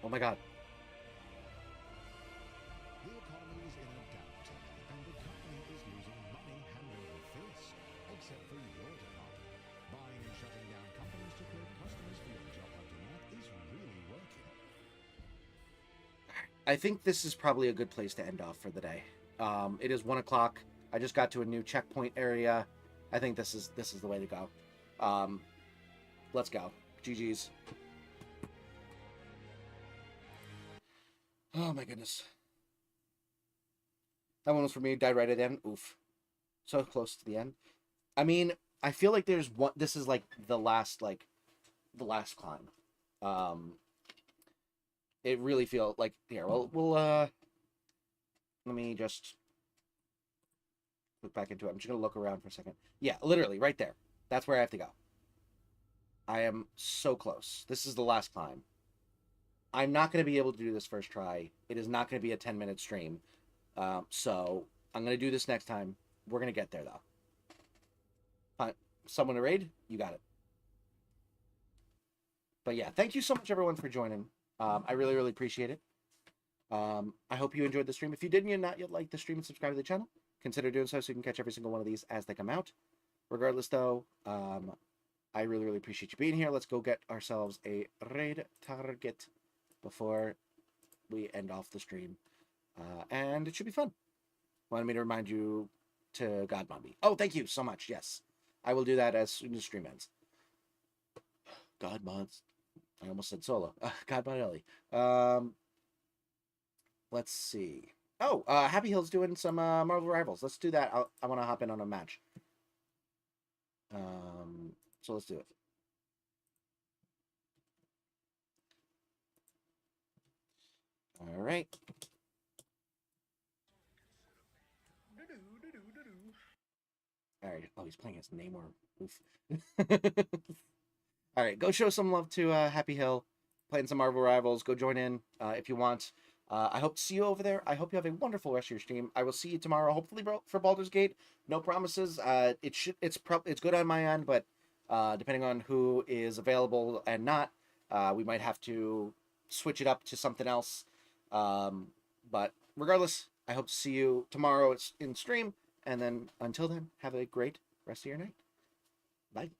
Oh my god. The economy is in a downturn, and the company is losing money hand over fist, except for your department. Buying and shutting down companies to create customers for your job hunting ad is really working. I think this is probably a good place to end off for the day. It is 1 o'clock. I just got to a new checkpoint area. I think this is the way to go. Let's go. GG's. Oh my goodness. That one was for me. Died right at the end. Oof. So close to the end. I mean, I feel like there's one. This is like the last climb. It really feels like here. We'll let me just look back into it. I'm just gonna look around for a second. Yeah, literally right there. That's where I have to go. I am so close. This is the last climb. I'm not going to be able to do this first try. It is not going to be a 10-minute stream. So I'm going to do this next time. We're going to get there, though. Fine. Someone to raid? You got it. But yeah, thank you so much, everyone, for joining. I really, really appreciate it. I hope you enjoyed the stream. If you did and you're not yet like the stream and subscribe to the channel, consider doing so you can catch every single one of these as they come out. Regardless, though, I really, really appreciate you being here. Let's go get ourselves a raid target before we end off the stream. And it should be fun. Wanted me to remind you to God Mommy. Oh, thank you so much. Yes. I will do that as soon as stream ends. God mods. I almost said solo. God mod Ellie. Let's see. Oh, Happy Hill's doing some Marvel Rivals. Let's do that. I want to hop in on a match. So let's do it. All right. All right. Oh, he's playing his Namor. Oof. All right. Go show some love to Happy Hill. Playing some Marvel Rivals. Go join in if you want. I hope to see you over there. I hope you have a wonderful rest of your stream. I will see you tomorrow, hopefully for Baldur's Gate. No promises. It's good on my end, but depending on who is available and not, we might have to switch it up to something else. But regardless, I hope to see you tomorrow in stream. And then until then, have a great rest of your night. Bye.